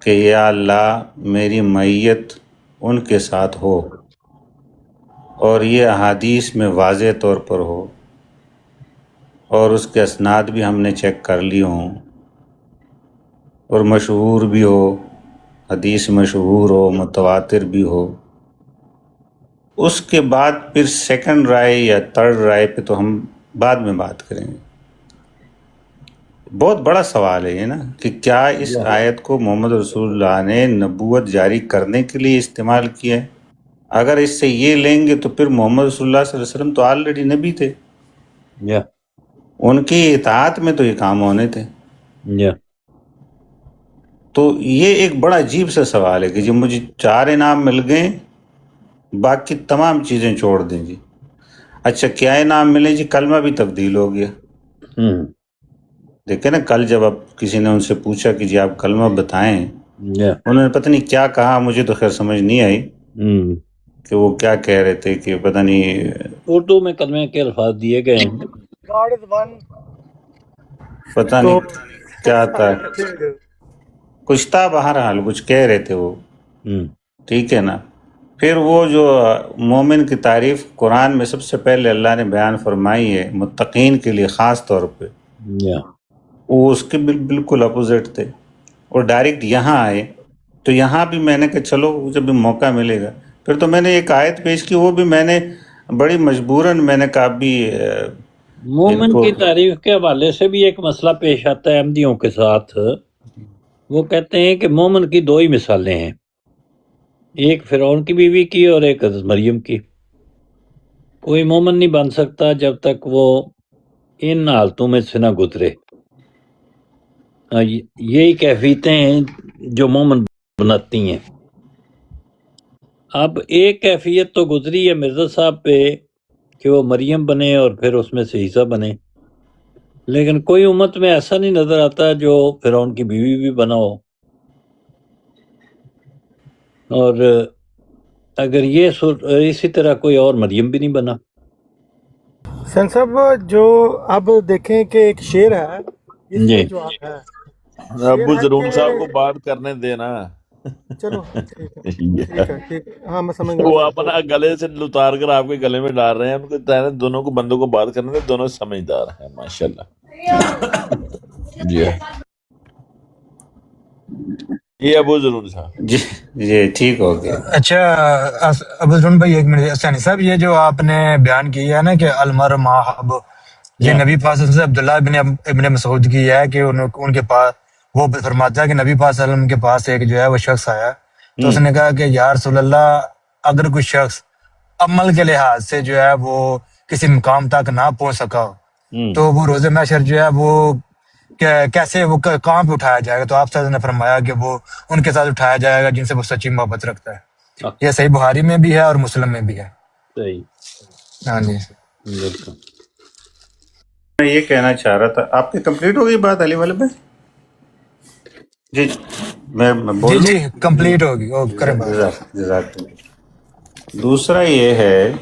کہ یا اللہ میری معیت ان کے ساتھ ہو، اور یہ احادیث میں واضح طور پر ہو اور اس کے اسناد بھی ہم نے چیک کر لی ہوں، اور مشہور بھی ہو، حدیث مشہور ہو، متواتر بھی ہو، اس کے بعد پھر سیکنڈ رائے یا تھرڈ رائے پہ تو ہم بعد میں بات کریں گے۔ بہت بڑا سوال ہے یہ نا کہ کیا اس آیت کو محمد رسول اللہ نے نبوت جاری کرنے کے لیے استعمال کیا ہے؟ اگر اس سے یہ لیں گے تو پھر محمد رسول اللہ صلی اللہ علیہ وسلم تو آلریڈی نبی تھے، یا ان کی اطاعت میں تو یہ کام ہونے تھے۔ یا تو یہ ایک بڑا عجیب سا سوال ہے کہ جب مجھے 4 انعام مل گئے باقی تمام چیزیں چھوڑ دیں جی۔ اچھا کیا انعام ملے جی؟ کلمہ بھی تبدیل ہو گیا۔ دیکھیں نا کل جب اب کسی نے ان سے پوچھا کہ جی آپ کلمہ بتائیں، یا انہوں نے پتہ نہیں کیا کہا، مجھے تو خیر سمجھ نہیں آئی کہ وہ کیا کہہ رہے تھے، کہ پتہ نہیں اردو میں کلمے کے الفاظ دیے گئے ہیں۔ God is one. پتہ تو نہیں کیا تھا، کچھ تھا، بہرحال کچھ کہہ رہے تھے وہ، ٹھیک ہے نا۔ پھر وہ جو مومن کی تعریف قرآن میں سب سے پہلے اللہ نے بیان فرمائی ہے متقین کے لیے خاص طور پہ، یا وہ اس کے بالکل اپوزٹ تھے، اور ڈائریکٹ یہاں آئے۔ تو یہاں بھی میں نے کہا چلو جب بھی موقع ملے گا، پھر تو میں نے ایک آیت پیش کی، وہ بھی میں نے بڑی مجبوراً میں نے کہا بھی مومن کی تعریف کے حوالے سے بھی ایک مسئلہ پیش آتا ہے احمدیوں کے ساتھ۔ وہ کہتے ہیں کہ مومن کی 2 ہی مثالیں ہیں، ایک فرعون کی بیوی کی اور ایک حضرت مریم کی۔ کوئی مومن نہیں بن سکتا جب تک وہ ان حالتوں میں سے نہ گزرے۔ یہی کیفیتیں ہیں جو مومن بناتی ہیں۔ اب ایک کیفیت تو گزری ہے مرزا صاحب پہ کہ وہ مریم بنے اور پھر اس میں سے عیسیٰ بنے، لیکن کوئی امت میں ایسا نہیں نظر آتا جو فرعون کی بیوی بھی بنا ہو۔ اور اگر یہ اسی طرح کوئی اور مریم بھی نہیں بنا۔ سن صاحب جو اب دیکھیں کہ ایک شعر ہے، اس جی میں جو آپ ہے ابو شعر ہے زرون صاحب کو کہ بات کرنے دینا۔ چلو ٹھیک ہے ہاں میں سمجھ وہ گیا۔ اپنا گلے سے اتار کر آپ کے گلے میں ڈال رہے ہیں، ان کو کہتے ہیں دونوں کو بندوں کو بات کرنے دیں، دونوں سمجھدار ہیں ماشاءاللہ۔ جی یہ ابو زرون صاحب جی جی ٹھیک ہو گیا۔ اچھا ابو ظلم بھائی ایک منٹ، سانی صاحب یہ جو آپ نے بیان کیا ہے نا کہ المر ماحب، یہ نبی پاک صلی اللہ علیہ وسلم سے عبداللہ ابن مسعود کی ہے کہ ان کے پاس وہ فرماتا ہے کہ نبی پاک صلی اللہ علیہ وسلم کے پاس ایک جو ہے وہ شخص آیا، تو اس نے کہا کہ یا رسول اللہ اگر کوئی شخص عمل کے لحاظ سے جو ہے وہ کسی مقام تک نہ پہنچ سکا ہو تو وہ روز محشر جو ہے وہ کیسے وہ کہاں پہ اٹھایا جائے گا؟ تو آپ صلی اللہ علیہ وسلم نے فرمایا کہ وہ ان کے ساتھ اٹھایا جائے گا جن سے وہ سچی محبت رکھتا ہے۔ یہ صحیح بخاری میں بھی ہے اور مسلم میں بھی ہے۔ صحیح، ہاں جی بالکل۔ میں یہ کہنا چاہ رہا تھا، آپ کی کمپلیٹ ہو گئی بات علی والے بھائی؟ جی میں جی بولوں؟ جی کمپلیٹ ہوگی، کریں بات۔ جزاک اللہ۔ دوسرا یہ ہے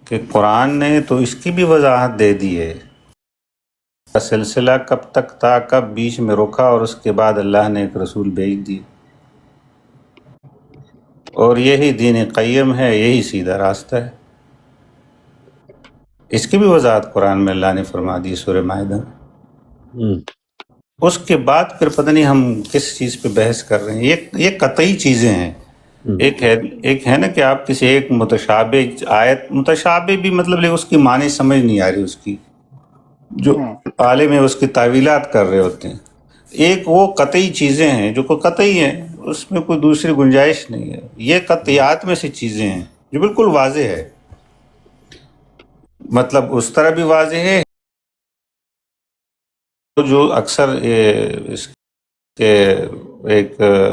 کہ قرآن نے تو اس کی بھی وضاحت دے دی ہے، سلسلہ کب تک تھا، کب بیچ میں رکا، اور اس کے بعد اللہ نے ایک رسول بھیج دی، اور یہی دین قیم ہے، یہی سیدھا راستہ ہے۔ اس کی بھی وضاحت قرآن میں اللہ نے فرما دی سورہ مائدہ میں۔ اس کے بعد پھر پتہ نہیں ہم کس چیز پہ بحث کر رہے ہیں، یہ قطعی چیزیں ہیں۔ ایک ہے نا کہ آپ کسی ایک متشابہ آیت، متشابہ بھی مطلب اس کی معنی سمجھ نہیں آ رہی، اس کی جو عالم ہے اس کی تعویلات کر رہے ہوتے ہیں۔ ایک وہ قطعی چیزیں ہیں جو کوئی قطعی ہیں، اس میں کوئی دوسری گنجائش نہیں ہے۔ یہ قطعیات میں سے چیزیں ہیں جو بالکل واضح ہے، مطلب اس طرح بھی واضح ہے جو اکثر اس کے ایک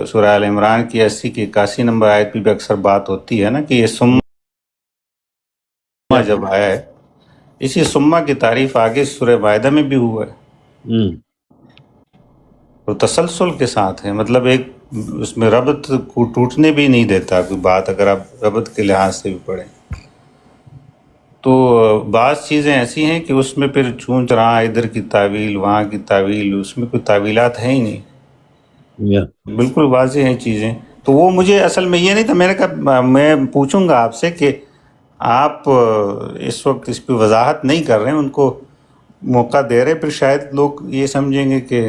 سورہ آل عمران کی 80 کی 81 نمبر آیت پہ بھی اکثر بات ہوتی ہے نا کہ یہ سمہ جب آیا ہے، اسی سمہ کی تعریف آگے سورہ مائدہ میں بھی ہوا ہے، اور تسلسل کے ساتھ ہے، مطلب ایک اس میں ربط کو ٹوٹنے بھی نہیں دیتا کوئی بات، اگر آپ ربط کے لحاظ سے بھی پڑھیں تو بعض چیزیں ایسی ہیں کہ اس میں پھر چونچ رہا، ادھر کی تعویل وہاں کی تعویل، اس میں کوئی تعویلات ہے ہی نہیں، بالکل واضح ہیں چیزیں۔ تو وہ مجھے اصل میں یہ نہیں تھا، میں نے کہا میں پوچھوں گا آپ سے کہ آپ اس وقت اس پہ وضاحت نہیں کر رہے ہیں، ان کو موقع دے رہے، پھر شاید لوگ یہ سمجھیں گے کہ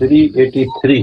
383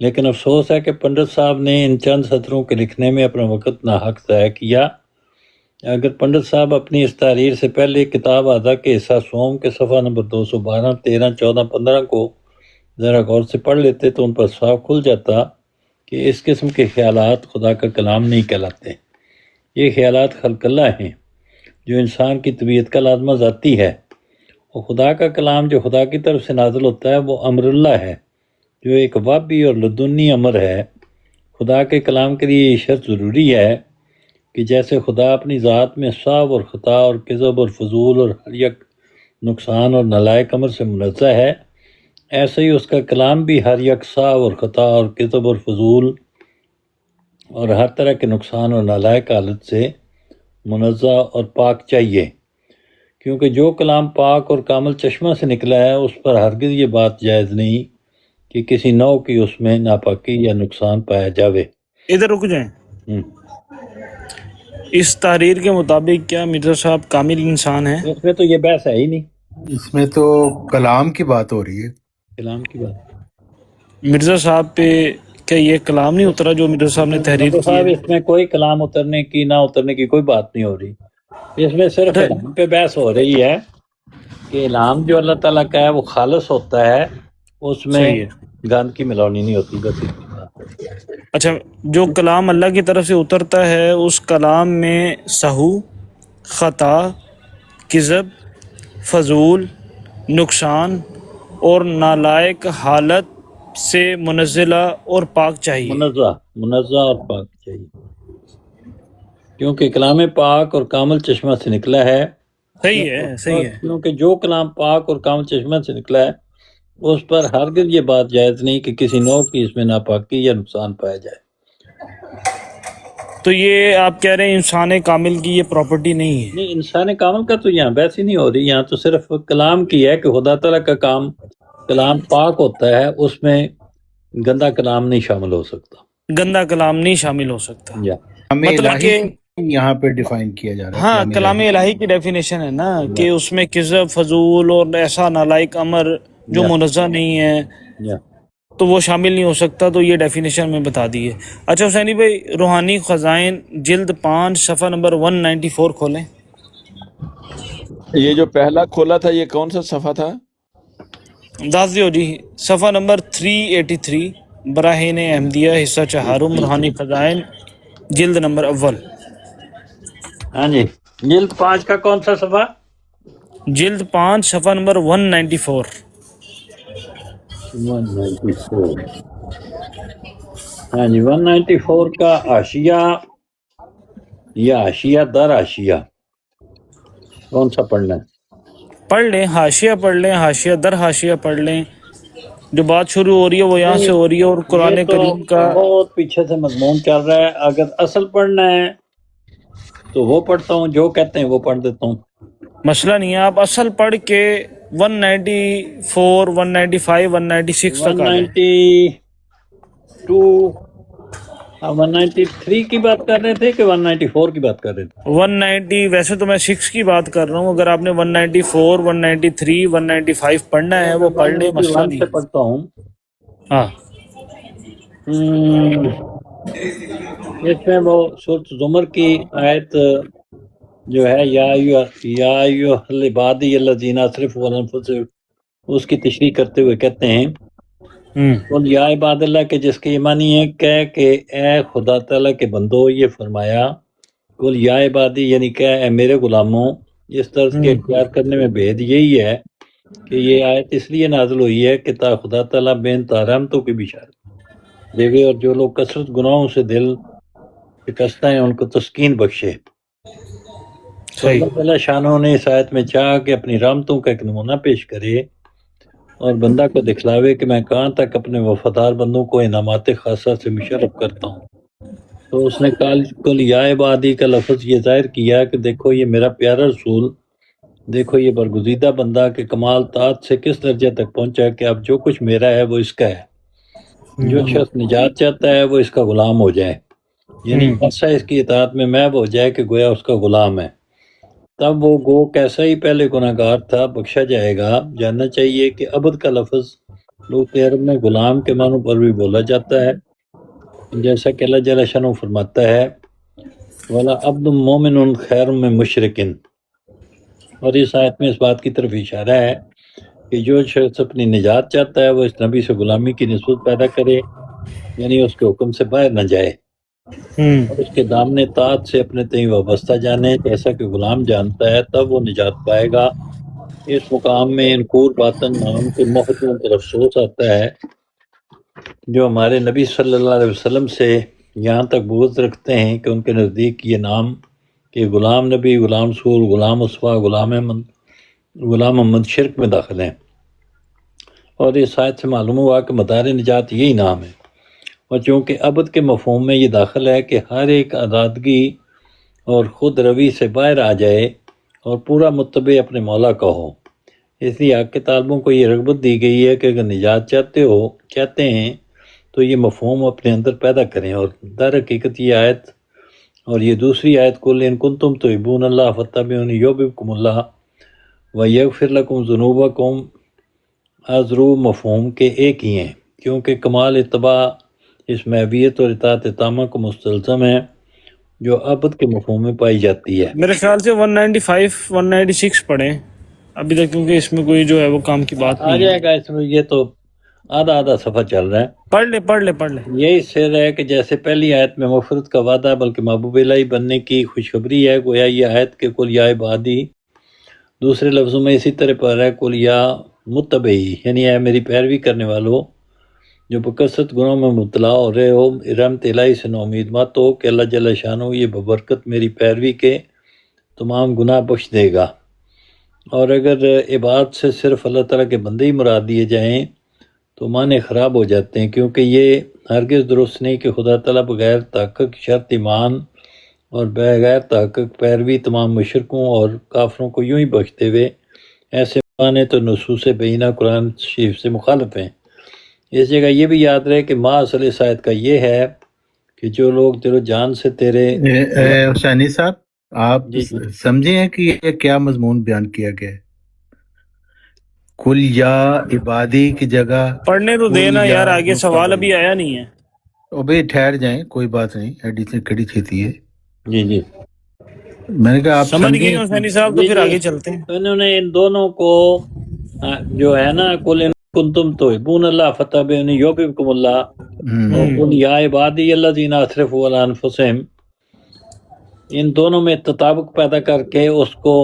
لیکن افسوس ہے کہ پنڈت صاحب نے ان چند سطروں کے لکھنے میں اپنا وقت ناحق ضائع کیا۔ اگر پنڈت صاحب اپنی اس تحریر سے پہلے کتاب آدھا کے حصہ سوم کے صفحہ نمبر 212، 13، 14، 15 کو ذرا غور سے پڑھ لیتے تو ان پر صاف کھل جاتا کہ اس قسم کے خیالات خدا کا کلام نہیں کہلاتے۔ یہ خیالات خلق اللہ ہیں جو انسان کی طبیعت کا لازمہ ذاتی ہے، اور خدا کا کلام جو خدا کی طرف سے نازل ہوتا ہے وہ امر اللہ ہے جو ایک وابی اور لدنی امر ہے۔ خدا کے کلام کے لیے یہ شرط ضروری ہے کہ جیسے خدا اپنی ذات میں صاف اور خطا اور کذب اور فضول اور ہر یک نقصان اور نالائق امر سے منزہ ہے، ایسے ہی اس کا کلام بھی ہر یک صاف اور خطا اور کذب اور فضول اور ہر طرح کے نقصان اور نالائق حالت سے منزہ اور پاک چاہیے، کیونکہ جو کلام پاک اور کامل چشمہ سے نکلا ہے اس پر ہرگز یہ بات جائز نہیں کہ کسی نوع کی اس میں ناپاکی یا نقصان پایا جاوے۔ ادھر رک جائیں۔ اس تحریر کے مطابق کیا مرزا صاحب کامل انسان ہیں؟ اس میں تو یہ بحث ہے ہی نہیں، اس میں تو کلام کی بات ہو رہی ہے۔ کلام کی بات مرزا صاحب پہ کیا یہ کلام نہیں اترا جو مرزا صاحب نے تحریر کی صاحب ہے؟ اس میں کوئی کلام اترنے کی نہ اترنے کی کوئی بات نہیں ہو رہی، اس میں صرف الہام پہ بحث ہو رہی ہے کہ الہام جو اللہ تعالیٰ کا ہے وہ خالص ہوتا ہے، اس میں صحیح ہے۔ گند کی ملونی نہیں ہوتی، بس اتنی بات ہے۔ اچھا، جو کلام اللہ کی طرف سے اترتا ہے اس کلام میں سہو، خطا، کذب، فضول، نقصان اور نالائق حالت سے منزلہ اور پاک چاہیے۔ منزہ اور پاک چاہیے، کیونکہ کلام پاک اور کامل چشمہ سے نکلا ہے۔ صحیح ہے، صحیح ہے۔ کیونکہ جو کلام پاک اور کامل چشمہ سے نکلا ہے اس پر ہرگز یہ بات جائز نہیں کہ کسی نوع کی اس میں ناپاکی یا نقصان پایا جائے۔ تو یہ آپ کہہ رہے ہیں انسان کامل کی یہ پراپرٹی نہیں ہے؟ نہیں، انسان کامل کا تو یہاں بحث ہی نہیں ہو رہی، یہاں تو صرف کلام کی ہے کہ خدا تعالیٰ کا کلام پاک ہوتا ہے، اس میں گندا کلام نہیں شامل ہو سکتا، گندا کلام نہیں شامل ہو سکتا۔ مطلب کہ یہاں پہ ڈیفائن کیا جا رہا ہے۔ ہاں، کلام الہی کی ڈیفینیشن ہے نا کہ اس میں کذب، فضول اور ایسا نالائق امر جو منزہ نہیں ہے تو وہ شامل نہیں ہو سکتا، تو یہ ڈیفینیشن میں بتا دی ہے۔ اچھا حسینی بھائی، روحانی خزائن جلد 5 صفحہ نمبر 194 کھولیں۔ یہ جو پہلا کھولا تھا یہ کون سا صفحہ تھا؟ دس دیو جی، صفحہ نمبر 383، براہین احمدیہ حصہ چہارم، روحانی خزائن جلد نمبر اول۔ ہاں جی، جلد 5 کا کون سا صفحہ؟ جلد 5 صفحہ نمبر 194۔ 194، ہاں جی، 194 کا حاشیہ یا حاشیہ در حاشیہ کون سا پڑھنا ہے؟ پڑھ لیں، حاشیہ پڑھ لیں، حاشیہ در حاشیہ پڑھ لیں۔ جو بات شروع ہو رہی ہے وہ یہاں سے ہو رہی ہے، اور قرآن یہ تو کریم کا بہت پیچھے سے مضمون چل رہا ہے۔ اگر اصل پڑھنا ہے تو وہ پڑھتا ہوں، جو کہتے ہیں وہ پڑھ دیتا ہوں۔ مسئلہ نہیں ہے، آپ اصل پڑھ کے 194، 195، 196 تک آ جائیں۔ 192، 193 کی بات کر رہے تھے کہ 194 کی بات کر رہے تھے؟ 190، ویسے تو میں 6 کی بات کر رہا ہوں، اگر آپ نے 194، 193، 195 پڑھنا ہے وہ پڑھ لیں، مسئلہ 191 نہیں سے ہے۔ پڑھتا ہوں۔ ہاں، اس میں وہ سورۃ زمر کی آیت جو ہے یا ایھا العبادی الذین اسرفوا علی انفسہم، اس کی تشریح کرتے ہوئے کہتے ہیں قل یا عباد اللہ، کے جس کے یہ معنی ہے کہ اے خدا تعالیٰ کے بندو، یہ فرمایا قل یا عبادی یعنی کہ اے میرے غلاموں۔ اس طرز کے اختیار کرنے میں بھید یہی ہے کہ یہ آیت اس لیے نازل ہوئی ہے کہ تا خدا تعالیٰ بے انتہا رحمتوں کی بشارت دے گے، اور جو لوگ کثرت گناہوں سے دل شکستہ ہیں ان کو تسکین بخشے۔ تو اللہ تعالیٰ شانوں نے اس آیت میں چاہا کہ اپنی رحمتوں کا ایک نمونہ پیش کرے اور بندہ کو دکھلاوے کہ میں کہاں تک اپنے وفادار بندوں کو انعامات خاصہ سے مشرف کرتا ہوں۔ تو اس نے کل یا عبادی کا لفظ یہ ظاہر کیا کہ دیکھو یہ میرا پیارا رسول، دیکھو یہ برگزیدہ بندہ کہ کمال طاعت سے کس درجے تک پہنچا کہ اب جو کچھ میرا ہے وہ اس کا ہے۔ جو شخص نجات چاہتا ہے وہ اس کا غلام ہو جائے، یعنی ایسا اس کی اطاعت میں محو ہو جائے کہ گویا اس کا غلام ہے، تب وہ گو کیسا ہی پہلے گناہگار تھا بخشا جائے گا۔ جاننا چاہیے کہ عبد کا لفظ لغت عرب میں غلام کے معنوں پر بھی بولا جاتا ہے، جیسا کہ اللہ جل شانہ فرماتا ہے وَلَا عَبْدٌ مُؤْمِنٌ خَيْرٌ مِّن مُشْرِكٍ، اور اس آیت میں اس بات کی طرف اشارہ ہے کہ جو شخص اپنی نجات چاہتا ہے وہ اس نبی سے غلامی کی نسبت پیدا کرے، یعنی اس کے حکم سے باہر نہ جائے، اور اس کے دامن طاعت سے اپنے تئیں وابستہ جانے جیسا کہ غلام جانتا ہے، تب وہ نجات پائے گا۔ اس مقام میں انکور باطن نام کے محدود پر افسوس آتا ہے جو ہمارے نبی صلی اللہ علیہ وسلم سے یہاں تک بغض رکھتے ہیں کہ ان کے نزدیک یہ نام کہ غلام نبی، غلام رسول، غلام اسوا، غلام محمد شرک میں داخل ہیں، اور اس آیت سے معلوم ہوا کہ مدار نجات یہی نام ہے، اور چونکہ عبد کے مفہوم میں یہ داخل ہے کہ ہر ایک آزادگی اور خود روی سے باہر آ جائے اور پورا متبع اپنے مولا کا ہو، اس لیے حق کے طالبوں کو یہ رغبت دی گئی ہے کہ اگر نجات چاہتے ہیں تو یہ مفہوم اپنے اندر پیدا کریں، اور در حقیقت یہ آیت اور یہ دوسری آیت قُلْ إِن كُنتُمْ تُحِبُّونَ اللَّهَ فَاتَّبِعُونِي يُحْبِبْكُمُ اللَّهُ وَيَغْفِرْ لَكُمْ ذُنُوبَكُمْ ازرو مفہوم کے ایک ہی ہیں، کیونکہ کمال اتباع اس محبیت اور اطاعت تامہ کو مستلزم ہے جو عبد کے مفہوم میں پائی جاتی ہے۔ میرے خیال سے 195 196 پڑھیں ابھی تک، کیونکہ اس میں کوئی جو ہے وہ کام کی بات آ نہیں جائے ہے۔ گا اس میں، یہ تو آدھا صفحہ چل رہا ہے۔ پڑھ لے یہی سر ہے کہ جیسے پہلی آیت میں مفرد کا وعدہ بلکہ محبوب الہی بننے کی خوشخبری ہے، گویا یہ آیت کے قل یا عبادی دوسرے لفظوں میں اسی طرح پر ہے قل یا متبعی، یعنی اے میری پیروی کرنے والو جو بکثرت گناہوں میں مبتلا ہو رہے ہو، رحمت الہی سے نومید مت ہو کہ اللہ جل شانہ یہ ببرکت میری پیروی کے تمام گناہ بخش دے گا۔ اور اگر عباد سے صرف اللہ تعالیٰ کے بندے ہی مراد دیے جائیں تو معنی خراب ہو جاتے ہیں، کیونکہ یہ ہرگز درست نہیں کہ خدا تعالیٰ بغیر تحقق شرط ایمان اور بغیر تحقق پیروی تمام مشرکوں اور کافروں کو یوں ہی بخشتے ہوئے ایسے معنی تو نصوص بینہ قرآن شریف سے مخالف ہیں۔ اس جگہ یہ بھی یاد رہے کہ ما اصل اس آیت کا یہ ہے کہ جو لوگ دل و جان سے تیرے حسینی صاحب آپ جی سمجھے ہیں کہ یہ کیا مضمون بیان کیا گیا ہے؟ کل یا عبادی کی جگہ پڑھنے تو دینا یار، آگے سوال ابھی آیا نہیں ہے۔ ابھی ٹھہر جائیں، کوئی بات نہیں، ایڈیشن کڑی چھیتی ہے۔ جی میں نے کہا آپ سمجھ سمجھیں گئے حسینی صاحب، تو پھر آگے چلتے ہیں۔ انہوں نے ان دونوں کو جو ہے نا قل ان کنتم تحبون اللہ فتبعونی یحببکم اللہ اور قل یا عبادی الذین اسرفوا علی انفسہم، ان دونوں میں تطابق پیدا کر کے اس کو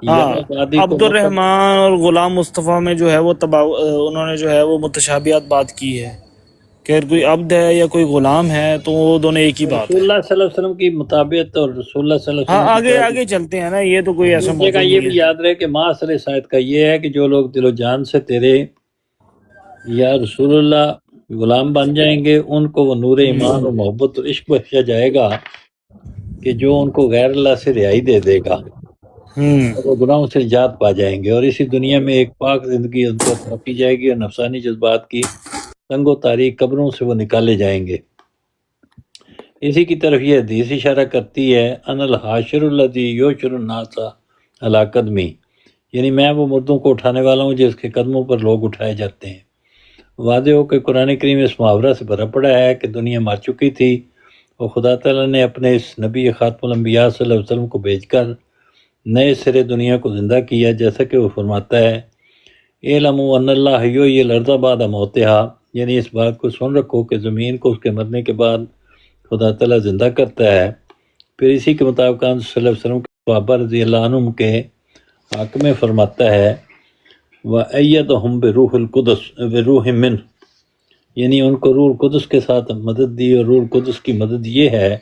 عبد الرحمن اور غلام مصطفیٰ میں جو ہے وہ انہوں نے جو ہے وہ متشابہات بات کی ہے کہ اگر کوئی عبد ہے یا کوئی غلام ہے تو وہ دونوں ایک ہی بات ہے۔ رسول اللہ صلی اللہ علیہ وسلم کی مطابقت اور رسول اللہ صلی اللہ علیہ وسلم ہاں آگے چلتے ہیں نا، یہ تو کوئی ایسا موضوع یہ بھی نہیں ہے۔ یاد رہے کہ ما اصل شاید کا یہ ہے کہ جو لوگ دل و جان سے تیرے یا رسول اللہ غلام بن جائیں گے ان کو وہ نور ایمان اور محبت اور عشق بخشا جائے گا کہ جو ان کو غیر اللہ سے رہائی دے دے گا، اور وہ گناہوں سے نجات پا جائیں گے، اور اسی دنیا میں ایک پاک زندگی ان کو عطا کی جائے گی، اور نفسانی جذبات کی تنگ و تاریک قبروں سے وہ نکالے جائیں گے۔ اسی کی طرف یہ حدیث اشارہ کرتی ہے ان الحاشر الذی یحشر الناس علی قدمی، یعنی میں وہ مردوں کو اٹھانے والا ہوں جس کے قدموں پر لوگ اٹھائے جاتے ہیں۔ واضح ہو کہ قرآن کریم اس محاورہ سے بھرا پڑا ہے کہ دنیا مر چکی تھی اور خدا تعالیٰ نے اپنے اس نبی خاتم الانبیاء صلی اللہ علیہ وسلم کو بھیج کر نئے سرے دنیا کو زندہ کیا، جیسا کہ وہ فرماتا ہے اعلموا ان اللہ یحیی الارض بعد موتہا، یعنی اس بات کو سن رکھو کہ زمین کو اس کے مرنے کے بعد خدا تعالیٰ زندہ کرتا ہے۔ پھر اسی کے مطابق صلی اللہ علیہ وسلم کے صحابہ رضی اللہ عنہم کے حق میں فرماتا ہے وَأَيَّدَهُمْ بِرُوحِ الْقُدُسِ بِرُوحٍ مِّنْهُ، یعنی ان کو روح القدس کے ساتھ مدد دی، اور روح القدس کی مدد یہ ہے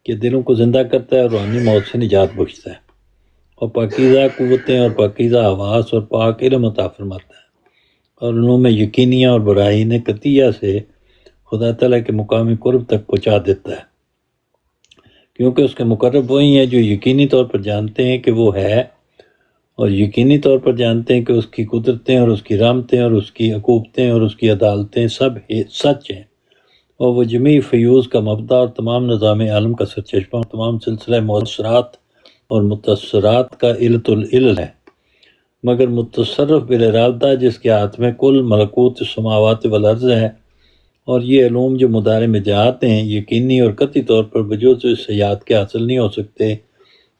کہ دلوں کو زندہ کرتا ہے اور روحانی موت سے نجات بخشتا ہے، اور پاکیزہ قوتیں اور پاکیزہ حواس اور پاک علم عطا فرماتا ہے، اور علوم یقینیہ اور براہین قطعیہ سے خدا تعالیٰ کے مقامی قرب تک پہنچا دیتا ہے، کیونکہ اس کے مقرب وہی ہیں جو یقینی طور پر جانتے ہیں کہ وہ ہے، اور یقینی طور پر جانتے ہیں کہ اس کی قدرتیں اور اس کی رحمتیں اور اس کی عقوبتیں اور اس کی عدالتیں سب سچ ہیں، اور وہ جمیع فیوز کا مبدا اور تمام نظام عالم کا سرچشمہ اور تمام سلسلہ مؤثرات اور متاثرات کا علت العلل ہے، مگر متصرف بالارادہ جس کے ہاتھ میں کل ملکوت السماوات والارض ہے، اور یہ علوم جو مدارے میں جاتے ہیں یقینی اور قطعی طور پر بجوز اس حیات کے حاصل نہیں ہو سکتے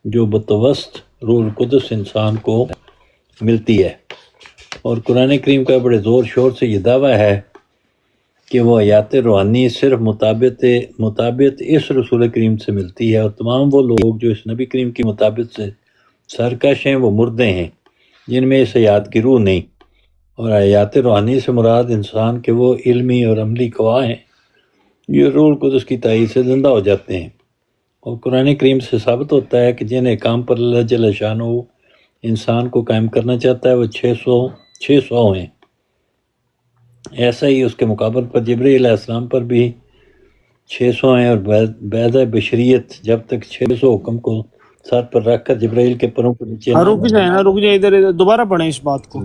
جو بتوسط روح القدس انسان کو ملتی ہے۔ اور قرآن کریم کا بڑے زور شور سے یہ دعویٰ ہے کہ وہ حیات روحانی صرف مطابقت اس رسول کریم سے ملتی ہے، اور تمام وہ لوگ جو اس نبی کریم کی مطابقت سے سرکش ہیں وہ مردے ہیں جن میں اس حیات کی روح نہیں، اور حیات روحانی سے مراد انسان کے وہ علمی اور عملی گواہ ہیں جو روح القدس کی تائید سے زندہ ہو جاتے ہیں۔ اور قرآن کریم سے ثابت ہوتا ہے کہ جن احکام پر اللہ جل شانہ انسان کو قائم کرنا چاہتا ہے وہ 600 ہیں۔ ایسا ہی اس کے مقابل پر جبرائیل علیہ السلام پر بھی 600 ہیں، اور بعد بشریت جب تک 600 حکم کو سر پر رکھ کر جبرائیل کے پروں کو نیچے نہ رک جائیں نا، رک جائیں، ادھر دوبارہ پڑھیں اس بات کو۔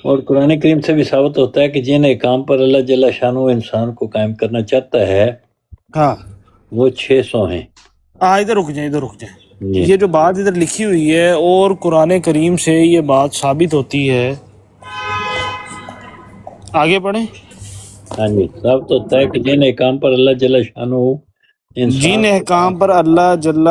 اور قرآن کریم سے بھی ثابت ہوتا ہے کہ جن احکام پر اللہ جل شانہ انسان کو قائم کرنا چاہتا ہے ہاں وہ 600 ہیں۔ ادھر رک جائیں، ادھر رک جائیں۔ جی یہ جو بات ادھر لکھی ہوئی ہے اور قرآن کریم سے یہ بات ثابت ہوتی ہے، آگے پڑھیں۔ ہاں جی، ثابت ہوتا ہے کہ جن احکام پر اللہ جل شانہ جن انسان احکام پر اللہ جل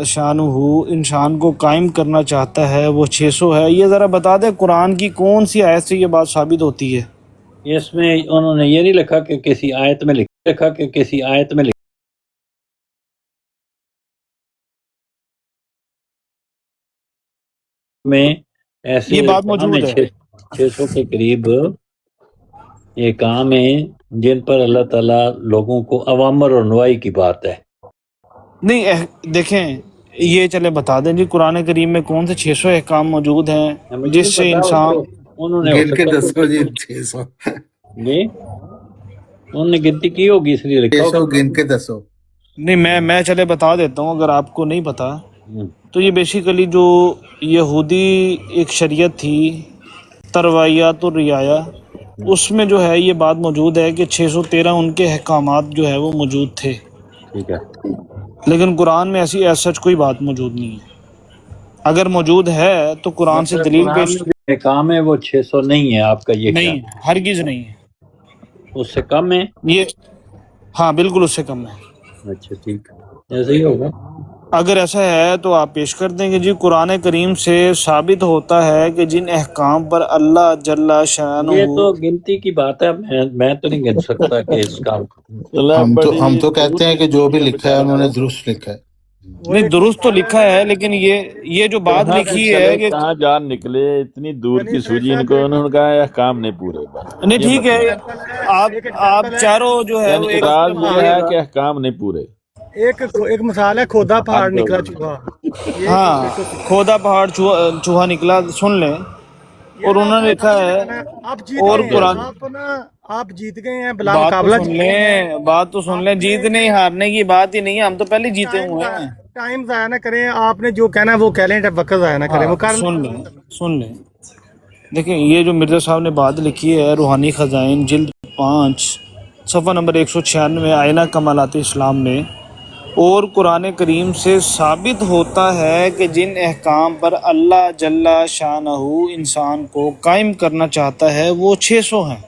شانہ انسان کو قائم کرنا چاہتا ہے وہ 600 ہے۔ یہ ذرا بتا دیں قرآن کی کون سی آیت سے یہ بات ثابت ہوتی ہے؟ اس میں انہوں نے یہ نہیں لکھا کہ کسی آیت میں میں ایسے یہ بات موجود ہے۔ 600 کے قریب یہ کام ہیں جن پر اللہ تعالیٰ لوگوں کو اوامر اور نوائی کی بات ہے۔ نہیں دیکھیں، یہ چلے بتا دیں جی قرآن کریم میں کون سے 600 احکام موجود ہیں مجھے جس سے پتا انسان انہوں نے گن کے دسو جی 600 جی انہوں نے گنتی کی ہوگی اس لیے لکھا 600 ہوگا۔ گن کے دسو۔ نہیں، میں چلے بتا دیتا ہوں اگر آپ کو نہیں پتا تو یہ بیسیکلی جو یہودی ایک شریعت تھی ترویات اور رعایا، اس میں جو ہے یہ بات موجود ہے کہ 613 ان کے احکامات جو ہے وہ موجود تھے، ٹھیک ہے، لیکن قرآن میں ایسی سچ کوئی بات موجود نہیں ہے۔ اگر موجود ہے تو قرآن سے دلیل پیش جو کام ہے وہ 600 نہیں ہے، آپ کا یہ نہیں ہے، ہرگز نہیں ہے، اس سے کم ہے؟ یہ ہاں بالکل اس سے کم ہے۔ اچھا ٹھیک ہے، ایسا ہی ہوگا۔ اگر ایسا ہے تو آپ پیش کر دیں گے جی قرآن کریم سے ثابت ہوتا ہے کہ جن احکام پر اللہ جل شانہ یہ تو گنتی کی بات ہے، میں تو نہیں گن سکتا کہ اس کام ہم تو کہتے ہیں کہ جو بھی لکھا ہے انہوں نے درست لکھا ہے۔ نہیں، درست تو لکھا ہے، لیکن یہ جو بات لکھی ہے کہ کہاں جان نکلے اتنی دور کی سوجی، ان کو انہوں نے کہا احکام نہیں پورے بس۔ نہیں ٹھیک ہے، آپ چاروں جو ہے وہ ایک اعتراض یہ ہے کہ احکام نہیں پورے۔ ایک مثال ہے کھودا پہاڑ نکلا چوہا، ہاں کھودا پہاڑ چوہا نکلا، سن لیں، اور انہوں نے لکھا ہے اور قرآن آپ جیت گئے ہیں بلا بات مقابلہ تو سن لیں، جیتنے ہارنے کی بات ہی نہیں ہے، ہم تو پہلے جیتے ہوئے ہیں۔ ٹائم ضائع نہ کریں، آپ نے جو کہنا ہے وہ کہہ لیں، وقت ضائع نہ کریں، وہ کر سن لیں دیکھیں یہ جو مرزا صاحب نے بات لکھی ہے روحانی خزائن جلد 5 صفحہ نمبر 196 آئینہ کمالات اسلام میں، اور قرآن کریم سے ثابت ہوتا ہے کہ جن احکام پر اللہ جل شانہ انسان کو قائم کرنا چاہتا ہے وہ 600 ہیں۔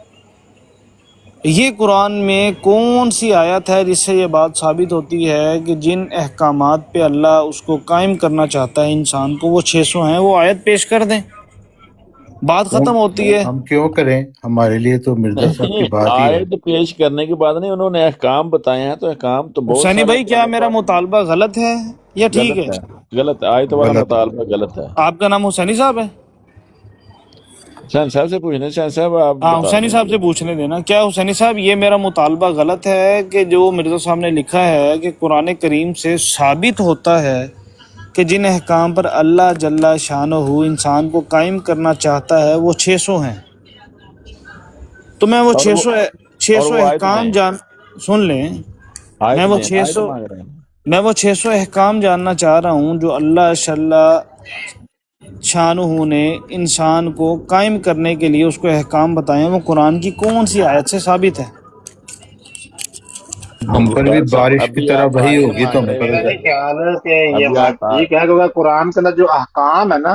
یہ قرآن میں کون سی آیت ہے جس سے یہ بات ثابت ہوتی ہے کہ جن احکامات پہ اللہ اس کو قائم کرنا چاہتا ہے انسان کو وہ 600 ہیں؟ وہ آیت پیش کر دیں، بات ختم ہوتی ہے۔ ہم کیوں کریں، ہمارے لیے تو مرزا صاحب کی بات ہی ہے۔ آیت پیش کرنے کے بعد نہیں، انہوں نے احکام بتائے ہیں، تو احکام تو بہت حسینی بھائی کیا میرا مطالبہ غلط ہے یا ٹھیک ہے؟ غلط ہے، آیت والا مطالبہ غلط ہے۔ آپ کا نام حسینی صاحب ہے؟ حسین صاحب سے پوچھنا، حسین صاحب آپ ہاں حسینی صاحب سے پوچھنے دینا، کیا حسینی صاحب یہ میرا مطالبہ غلط ہے کہ جو مرزا صاحب نے لکھا ہے کہ قرآن کریم سے ثابت ہوتا ہے کہ جن احکام پر اللہ جل شانہ انسان کو قائم کرنا چاہتا ہے وہ 600 ہیں؟ تو میں وہ 600 احکام سن لیں، میں وہ 600 احکام جاننا چاہ رہا ہوں جو اللہ شانہ نے انسان کو قائم کرنے کے لیے اس کو احکام بتائے ہیں، وہ قرآن کی کون سی آیت سے ثابت ہے؟ ہم پر بھی بارش کی طرح وہی ہوگی تو ہم پر میرا خیال ہے کہ یہ بات ٹھیک ہے، کیونکہ قرآن کے اندر جو احکام ہے نا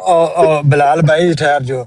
ਉਹ ਬਲਾਲ ਭਾਈ ਠਹਿਰ ਜੋ।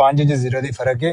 5 ਚ 0 ਦੀ ਫਰਕ ਹੈ।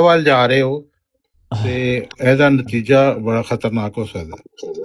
ਵੱਲ ਜਾ ਰਹੇ ਹੋ ਤੇ ਇਹਦਾ ਨਤੀਜਾ ਬੜਾ ਖਤਰਨਾਕ ਹੋ ਸਕਦਾ ਹੈ।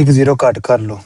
1 0 ਘੱਟ ਕਰ ਲਓ।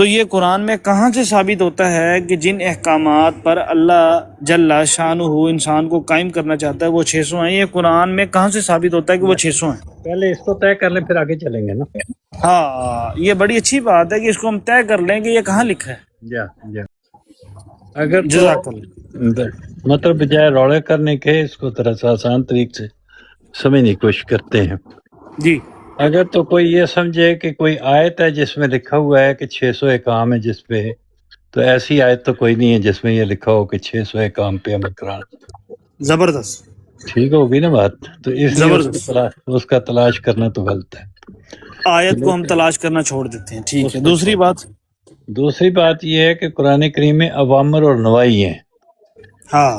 تو یہ قرآن میں کہاں سے ثابت ہوتا ہے کہ جن احکامات پر اللہ جل شانہ انسان کو قائم کرنا چاہتا ہے وہ 600 ہیں؟ یہ قرآن میں کہاں سے ثابت ہوتا ہے کہ وہ 600 ہیں؟ پہلے اس کو طے کر لیں، پھر آگے چلیں گے نا۔ ہاں یہ بڑی اچھی بات ہے کہ اس کو ہم طے کر لیں کہ یہ کہاں لکھا ہے۔ جا جا اگر جزاک اللہ۔ مطلب بجائے روڑے کرنے کے اس کو ذرا سا آسان طریقے سے سمجھنے کی کوشش کرتے ہیں۔ جی اگر تو کوئی یہ سمجھے کہ کوئی آیت ہے جس میں لکھا ہوا ہے کہ 600 احکام ہے جس پہ، تو ایسی آیت تو کوئی نہیں ہے جس میں یہ لکھا ہو کہ 600 احکام پہ عمل کرانا۔ زبردست، ٹھیک ہوگی نا بات؟ تو اس لیے زبردست۔ اس کا تلاش کرنا تو غلط ہے۔ آیت کو ہم تلاش کرنا چھوڑ دیتے ہیں، ٹھیک ہے۔ دوسری بات یہ ہے کہ قرآن کریم میں اوامر اور نوائی ہیں، ہاں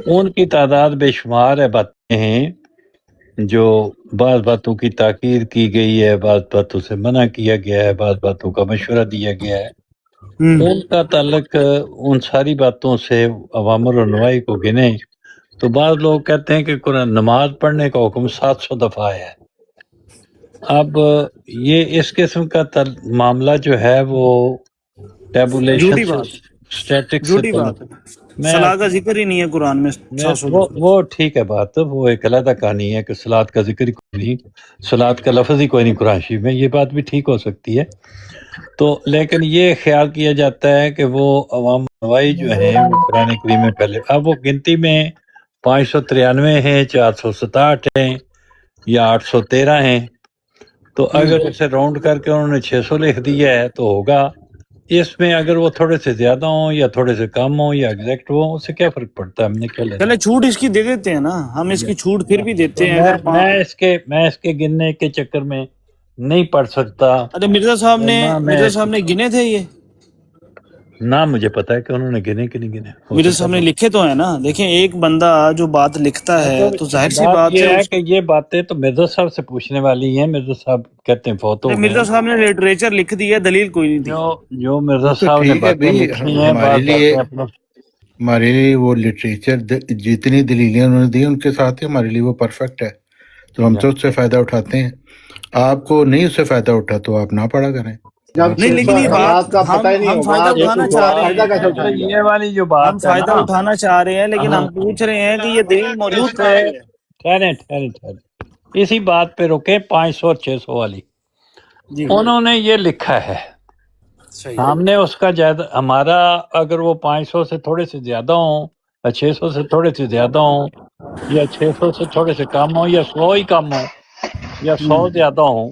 ان کی تعداد بے شمار ہے، باتیں ہیں جو بعض باتوں کی تاکید کی گئی ہے، بعض باتوں سے منع کیا گیا ہے، بعض باتوں کا مشورہ دیا گیا ہے۔ ان کا تعلق ان ساری باتوں سے اوامر اور نوائی کو گنے تو بعض لوگ کہتے ہیں کہ قرآن نماز پڑھنے کا حکم 700 دفعہ آیا ہے۔ اب یہ اس قسم کا معاملہ جو ہے وہ ٹیبولیشن جھوٹی بات اسٹیٹک جھوٹی بات ہے، صلاح کا ذکر ہی نہیں ہے قرآن میں 600۔ وہ ٹھیک ہے بات، وہ ایک علیحدہ کہانی ہے کہ صلاۃ کا ذکر ہی کوئی نہیں، صلاۃ کا لفظ ہی کوئی نہیں قرآن شریف میں، یہ بات بھی ٹھیک ہو سکتی ہے۔ تو لیکن یہ خیال کیا جاتا ہے کہ وہ عوام نوائی جو ہیں وہ قرآن کریم میں پہلے، اب وہ گنتی میں 593 ہیں، 467 ہیں یا 813 ہیں، تو اگر اسے راؤنڈ کر کے انہوں نے 600 لکھ دیا ہے تو ہوگا۔ اس میں اگر وہ تھوڑے سے زیادہ ہوں یا تھوڑے سے کم ہوں یا ایگزیکٹ ہوں، اس سے کیا فرق پڑتا ہے؟ ہم نے کیا لینا؟ پہلے چھوٹ اس کی دے دیتے ہیں نا، ہم اس کی چھوٹ پھر بھی دیتے ہیں۔ اگر میں اس کے گننے کے چکر میں نہیں پڑھ سکتا۔ ارے مرزا صاحب نے گنے تھے یہ؟ نہ مجھے پتا ہے کہ انہوں نے گنے کہ نہیں گنے۔ مرزا صاحب نے لکھے تو ہیں نا۔ دیکھیں ایک بندہ جو بات لکھتا ہے تو ظاہر سی بات یہ ہے کہ یہ باتیں تو مرزا صاحب سے پوچھنے والی ہیں۔ مرزا صاحب کہتے ہیں فوت ہو گئے۔ مرزا صاحب نے لٹریچر لکھ دی ہے، دلیل کوئی نہیں دی۔ جو مرزا صاحب نے باتیں لکھی ہیں، ہمارے لیے وہ لٹریچر جتنی دلیلیں انہوں نے دی ان کے ساتھ ہی ہمارے لیے وہ پرفیکٹ ہے، تو ہم تو اس سے فائدہ اٹھاتے ہیں۔ آپ کو نہیں اس سے فائدہ اٹھا تو آپ نہ پڑھا کریں۔ نہیں لیکن یہ بات کا پتہ ہی نہیں ہم ہوگا، فائدہ اٹھانا چاہ رہے فائدہ کیسے ہیں، اٹھائیں گے؟ یہ والی جو ہم بات ہے فائدہ نا، اٹھانا چاہ رہے ہیں لیکن ہم پوچھ رہے ہیں کہ یہ دلیل موجود کہاں ہے؟ ٹھہریں اسی بات پہ رکے 500 اور 600 والی۔ جی انہوں نے یہ لکھا ہے، صحیح۔ ہم نے اس کا ہمارا اگر وہ 500 سے تھوڑے سے زیادہ ہوں یا 600 سے تھوڑے سے زیادہ ہوں یا 600 سے تھوڑے سے کم ہوں یا 100 ہی کم ہوں یا 100 زیادہ ہوں،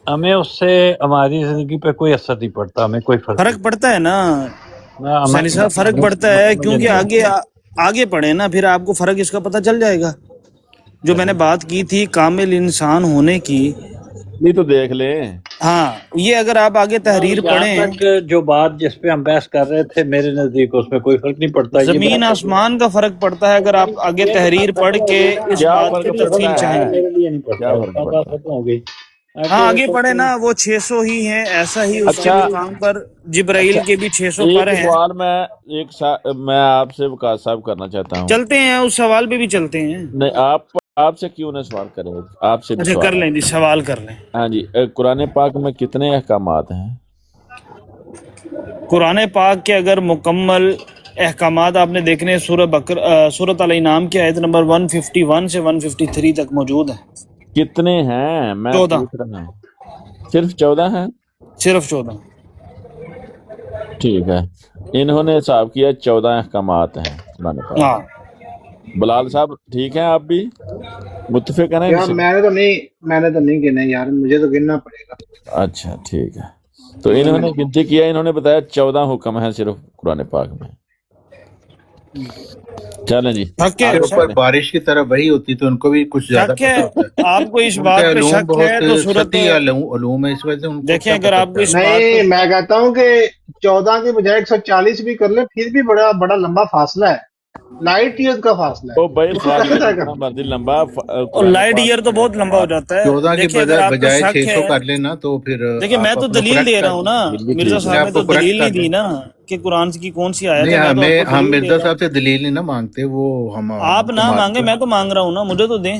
ہمیں اس سے ہماری زندگی پہ کوئی اثر نہیں پڑتا، ہمیں کوئی فرق پڑتا ہے نا سانی صاحب، فرق پڑتا ہے کیونکہ آگے پڑھے نا، پھر آپ کو فرق اس کا پتہ چل جائے گا۔ جو میں نے بات کی تھی کامل انسان ہونے کی، نہیں تو دیکھ لیں۔ ہاں یہ اگر آپ آگے تحریر پڑھیں، جو بات جس پہ ہم بحث کر رہے تھے میرے نزدیک اس میں کوئی فرق نہیں پڑتا۔ زمین آسمان کا فرق پڑتا ہے اگر آپ آگے تحریر پڑھ کے اس بات کی تفصیل چاہیں۔ ہاں آگے پڑھے نا، وہ 600 ہی ہیں، ایسا ہی اس کے مقام پر جبرائیل کے بھی 600 پر ہیں۔ سوال میں آپ سے وقاص صاحب کرنا چاہتا ہوں۔ چلتے ہیں اس سوال پہ بھی چلتے ہیں۔ نہیں آپ سے کیوں نہ سوال کریں، آپ سے اچھا کر لیں جی، سوال کر لیں۔ ہاں جی، قرآن پاک میں کتنے احکامات ہیں؟ قرآن پاک کے اگر مکمل احکامات آپ نے دیکھنے ہیں، سورۃ الانعام کی آیت نمبر 151 سے 153 تک موجود ہیں۔ کتنے ہیں؟ میں 14 پوچھ رہا ہوں۔ صرف 14 ہیں؟ صرف 14۔ ٹھیک ہے، انہوں نے حساب کیا 14 احکامات ہیں قرآن پاک۔ ہاں بلال صاحب ٹھیک ہے، آپ بھی متفق ہیں؟ یار میں نے تو نہیں گنا یار، مجھے تو گننا پڑے گا۔ اچھا ٹھیک ہے، تو انہوں نے گنتی کیا، انہوں نے بتایا 14 حکم ہیں صرف قرآن پاک میں۔ چلیں جی، اوپر بارش کی طرح وہی ہوتی تو ان کو بھی کچھ زیادہ شک ہے پتہ ہوتا ہے۔ آپ کو اس بات پہ شک ہے تو بہت صورت سطحی علوم ہے، اس وجہ سے ان کو دیکھیں اگر آپ کو اس بات نہیں، میں کہتا ہوں کہ 14 کی بجائے 140 بھی کر لیں، پھر بھی بڑا لمبا فاصلہ ہے، لائٹ ایئر کا فاصلہ ہے۔ وہ بھائی مرضی لمبا، اور لائٹ ایئر تو بہت لمبا ہو جاتا ہے۔ 14 کی دیکھیں اگر آپ کو بجائے شک 600 ہے، کر لینا تو پھر دیکھیں میں تو دلیل دے رہا ہوں نا، مرزا صاحب نے تو دلیل نہیں دی نا کہ قرآن کی کون سی آیت ہے۔ ہم مرزا صاحب سے دلیل نہیں نہ مانگتے، وہ ہم آپ نہ مانگے، میں تو مانگ رہا ہوں نا، مجھے تو دیں۔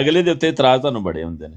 ਅਗਲੇ ਦੇ ਉੱਤੇ ਇਤਰਾਜ਼ ਤੁਹਾਨੂੰ ਬੜੇ ਹੁੰਦੇ ਨੇ।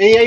AI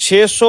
600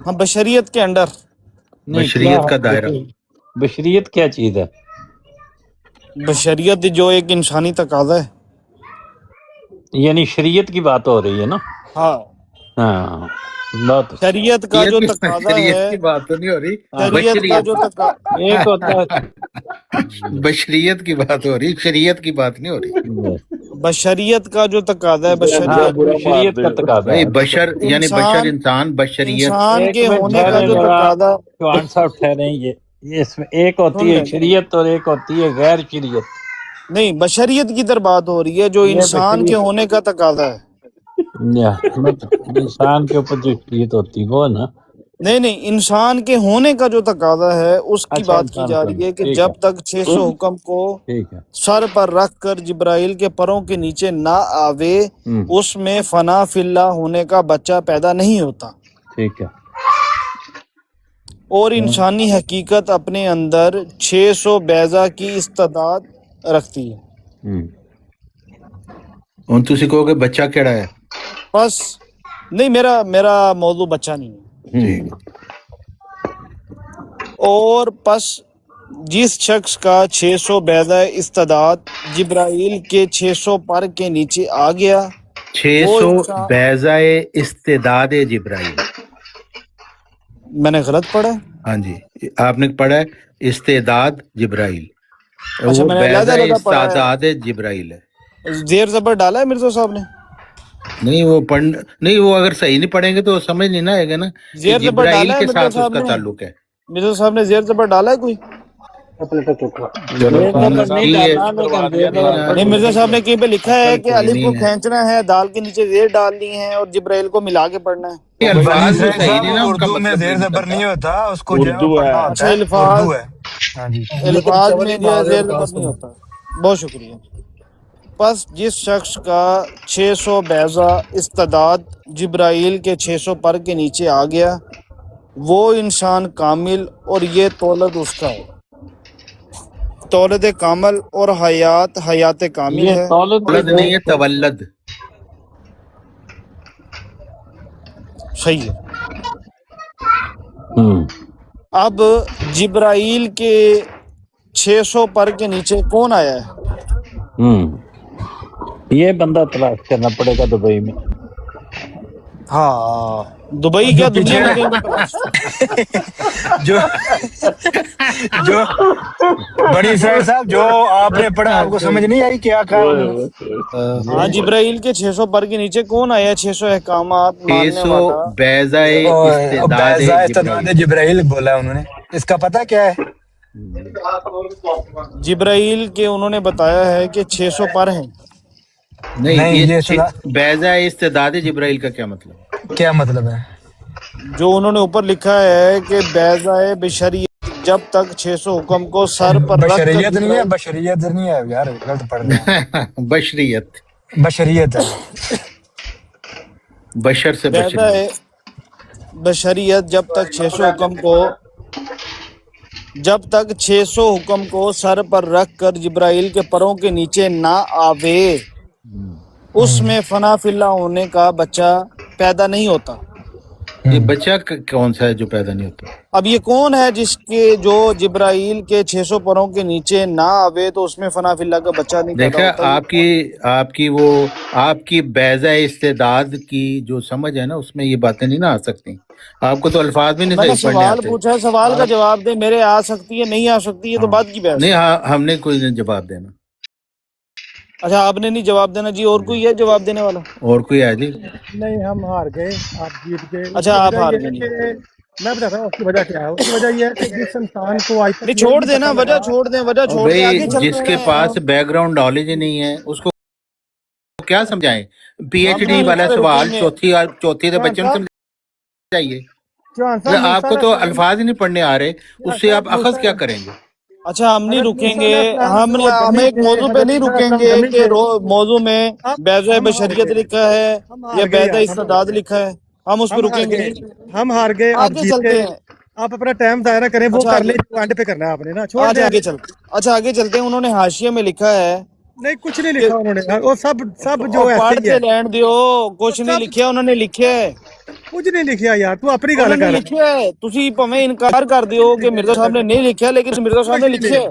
ہم بشریت کے انڈر. نہیں بشریت کا دائرہ. بشریت کیا چیز ہے؟ بشریت جو ایک انسانی تقاضا ہے. یعنی شریعت کی بات ہو رہی ہے نا. ہاں ہاں بات شریعت کا جو تقاضا شریعت ہے, کی بات تو نہیں ہو رہی, شریعت کا جو ایک ہوتا ہے بشریت کی بات ہو رہی, شریعت کی بات نہیں ہو رہی. بشریت کا جو تقاضا ہے, ہاں بشریت بشریت کا تقاضا بھائی ہے. بشر یعنی بشر انسان, بشریت. انسان کے ایک منٹ ہونے کا ٹھہریں جو ذرا، تقاضا. چوہان صاحب ٹھہریں. یہ اس میں ایک سن ہوتی ہے لیں. شریعت اور ایک ہوتی ہے غیر شریعت. نہیں, بشریت کی طرف بات ہو رہی ہے جو یہ انسان کے ہونے کا تقاضا ہے. انسان کے اوپر جو شریعت ہوتی ہے وہ نا. نہیں, انسان کے ہونے کا جو تقاضا ہے اس کی اچھا بات کی انسان جا کا رہی ہے کہ ٹھیک جب ہے تک 600 حکم کو ٹھیک ہے. سر پر رکھ کر جبرائیل کے پروں کے نیچے نہ آوے, اس میں فنا فی اللہ ہونے کا بچہ پیدا نہیں ہوتا. ٹھیک ہے. اور انسانی حقیقت اپنے اندر 600 بیضہ کی استعداد رکھتی ہے. ہوں تسی کہو گے بچہ کیڑا ہے. بس نہیں, میرا موضوع بچہ نہیں ہے. ٹھیک. اور پس جس شخص کا 600 بیضہ استعداد جبرائیل کے 600 پر کے نیچے آ گیا, وہ 600 انسان. بیضہ استعداد جبرائیل. میں نے غلط پڑھا ہے. ہاں جی, آپ نے پڑھا ہے استعداد جبرائیل, اچھا, وہ میں نے بیضہ علیحدہ پڑھا استعداد جبرائیل ہے. ہے, زیر زبر ڈالا ہے مرزا صاحب نے. نہیں وہ نہیں, وہ اگر صحیح نہیں پڑھیں گے تو سمجھ نہیں نہ آئے گا نا کہ زیر زبر جبرائیل ڈالا ہے کے مرزا ساتھ اس صاحب کا نے. تعلق ہے. مرزا صاحب نے زیر زبر ڈالا ہے کوئی. چلو نہیں ڈالنا نہیں, مرزا صاحب نے کہیں پہ لکھا ہے عقل کہ کوئی الف کو نہیں ہے. کھینچنا ہے, دال کے نیچے زیر ڈالنی ہے اور جبرائیل کو ملا کے پڑھنا ہے. یہ بنی الفاظ جو اسرائیل صحیح نہیں نا صاحب ان کا اردو میں مطلب زیر نہیں زبر نہیں نکلتا. ہوتا, اس کو جو ہے وہ اردو پڑھنا ہے. ہوتا اچھا, ہے. الفاظ اردو ہے. ہاں جی. الفاظ میں جو ہے زیر زبر نہیں ہوتا. بہت شکریہ. پس جس شخص کا 600 بیضہ استعداد جبرائیل کے 600 پر کے نیچے آ گیا, وہ انسان کامل, اور یہ طولت اس کا ہے. طولت کامل اور حیات کامل یہ ہے. ولد نہیں ہے, تولد. صحیح ہے. اب جبرائیل کے 600 پر کے نیچے کون آیا ہے؟ یہ بندہ تلاش کرنا پڑے گا دبئی میں. ہاں, دبئی کیا دنیا میں کہیں پہ تلاش. جو جو بنی اسرائیل صاحب جو آپ نے پڑھا آپ کو سمجھ نہیں آئی کیا کہا انہوں نے؟ ہاں, جبرائیل کے 600 پر کے نیچے کون آیا؟ 600 احکامات ماننے 600 والا. بیضہ استعداد بیضہ جبرائیل. استعداد جبرائیل بولا انہوں نے. اس کا پتہ کیا ہے؟ جبرائیل کے انہوں نے بتایا ہے کہ 600 پر ہیں. نہیں, یہ یہ سنا بیضہ استعداد جبرائیل کا کیا مطلب ہے؟ کیا مطلب ہے؟ جو انہوں نے اوپر لکھا ہے کہ بیضہ بشریت جب تک 600 حکم کو سر پر رکھ کر بشریت نہیں ہے, بشریت نہیں ہے یار, غلط پڑھ رہے ہیں. بشریت, بشریت ہے. بشر سے بیضہ بشریت. بشریت جب تک 600 حکم کو سر پر رکھ کر جبرائیل کے پروں کے نیچے نہ آوے, اس میں فنا فی اللہ ہونے کا بچہ پیدا نہیں ہوتا. یہ بچہ کون سا ہے جو پیدا نہیں ہوتا؟ اب یہ کون ہے جس کے جو جبرائیل کے 600 پروں کے نیچے نہ آوے تو اس میں فنا فی اللہ کا بچہ نہیں پیدا دیکھا, ہوتا. آپ کی بیضہ استعداد کی جو سمجھ ہے نا, اس میں یہ باتیں نہیں نہ آ سکتی. آپ کو تو الفاظ بھی نہیں میں نے صحیح پڑھنے سوال آتے. پوچھا, سوال کا جواب دے. میرے آ سکتی ہے, نہیں آ سکتی ہے تو بات کی بحث. نہیں, ہم نے کوئی نہیں جواب دینا. اچھا, آپ نے نہیں جواب دینا جی, اور کوئی ہے جواب دینے والا؟ اور کوئی ہے جی؟ نہیں, ہم ہار گئے, آپ جیت گئے. اچھا, آپ ہار گئے. میں بتاتا ہوں اس کی وجہ کیا ہے. اس کی وجہ یہ ہے کہ جس انسان کو آج تک نہیں, چھوڑ دینا, وجہ چھوڑ دیں, وجہ چھوڑ دیں, بھائی آگے چلتے جس کے ہیں. پاس بیک گراؤنڈ نالج ہی نہیں ہے اس کو کیا سمجھائیں؟ پی ایچ ہم ڈی نہیں والا اس پہ سوال رکیں گے. چوتھی دے بچوں کو سمجھائیے. چوہان صاحب آپ کو تو الفاظ ہی نہیں پڑھنے آ رہے, اس سے آپ اخذ کیا کریں گے؟ اچھا, ہم نہیں رکیں گے. ہم ایک موضوع پہ نہیں رکیں گے کہ موضوع میں بیضہ بشریت لکھا ہے یا بیضہ استعداد لکھا ہے, ہم اس پہ رکیں گے. ہم ہار گئے, آپ آگے جیت چلتے گئے. ہیں. آپ اپنا ٹائم ضائع کریں, وہ اچھا, کر لیں جو اینڈ پہ کرنا ہے آپ نے نا, چھوڑ آج دیں. آگے چلتے. اچھا, آگے چلتے ہیں. انہوں نے حاشیے میں لکھا ہے, نہیں کچھ نہیں لکھا انہوں نے, وہ سب جو ایسے پڑھ ہی کے ہے. لینڈ دیو, کچھ نہیں لکھا انہوں نے, لکھا ہے ਕੁਝ ਨਹੀਂ ਲਿਖਿਆ ਯਾਰ, ਤੂੰ ਆਪਣੀ ਗੱਲ ਉਹਨਾਂ ਨੇ ਕਰ। ਲਿਖਿਆ ਹੈ, ਤੁਸੀਂ ਭਾਵੇਂ ਇਨਕਾਰ ਕਰ ਦਿਓ ਕਿ ਮਿਰਜ਼ਾ ਸਾਹਿਬ ਨੇ ਨਹੀਂ ਲਿਖਿਆ, ਲੇਕਿਨ ਮਿਰਜ਼ਾ ਸਾਹਿਬ ਨੇ ਲਿਖਿਆ ਹੈ।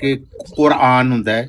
ਕਿ ਕੁਰਾਨ ਹੁੰਦਾ ਹੈ,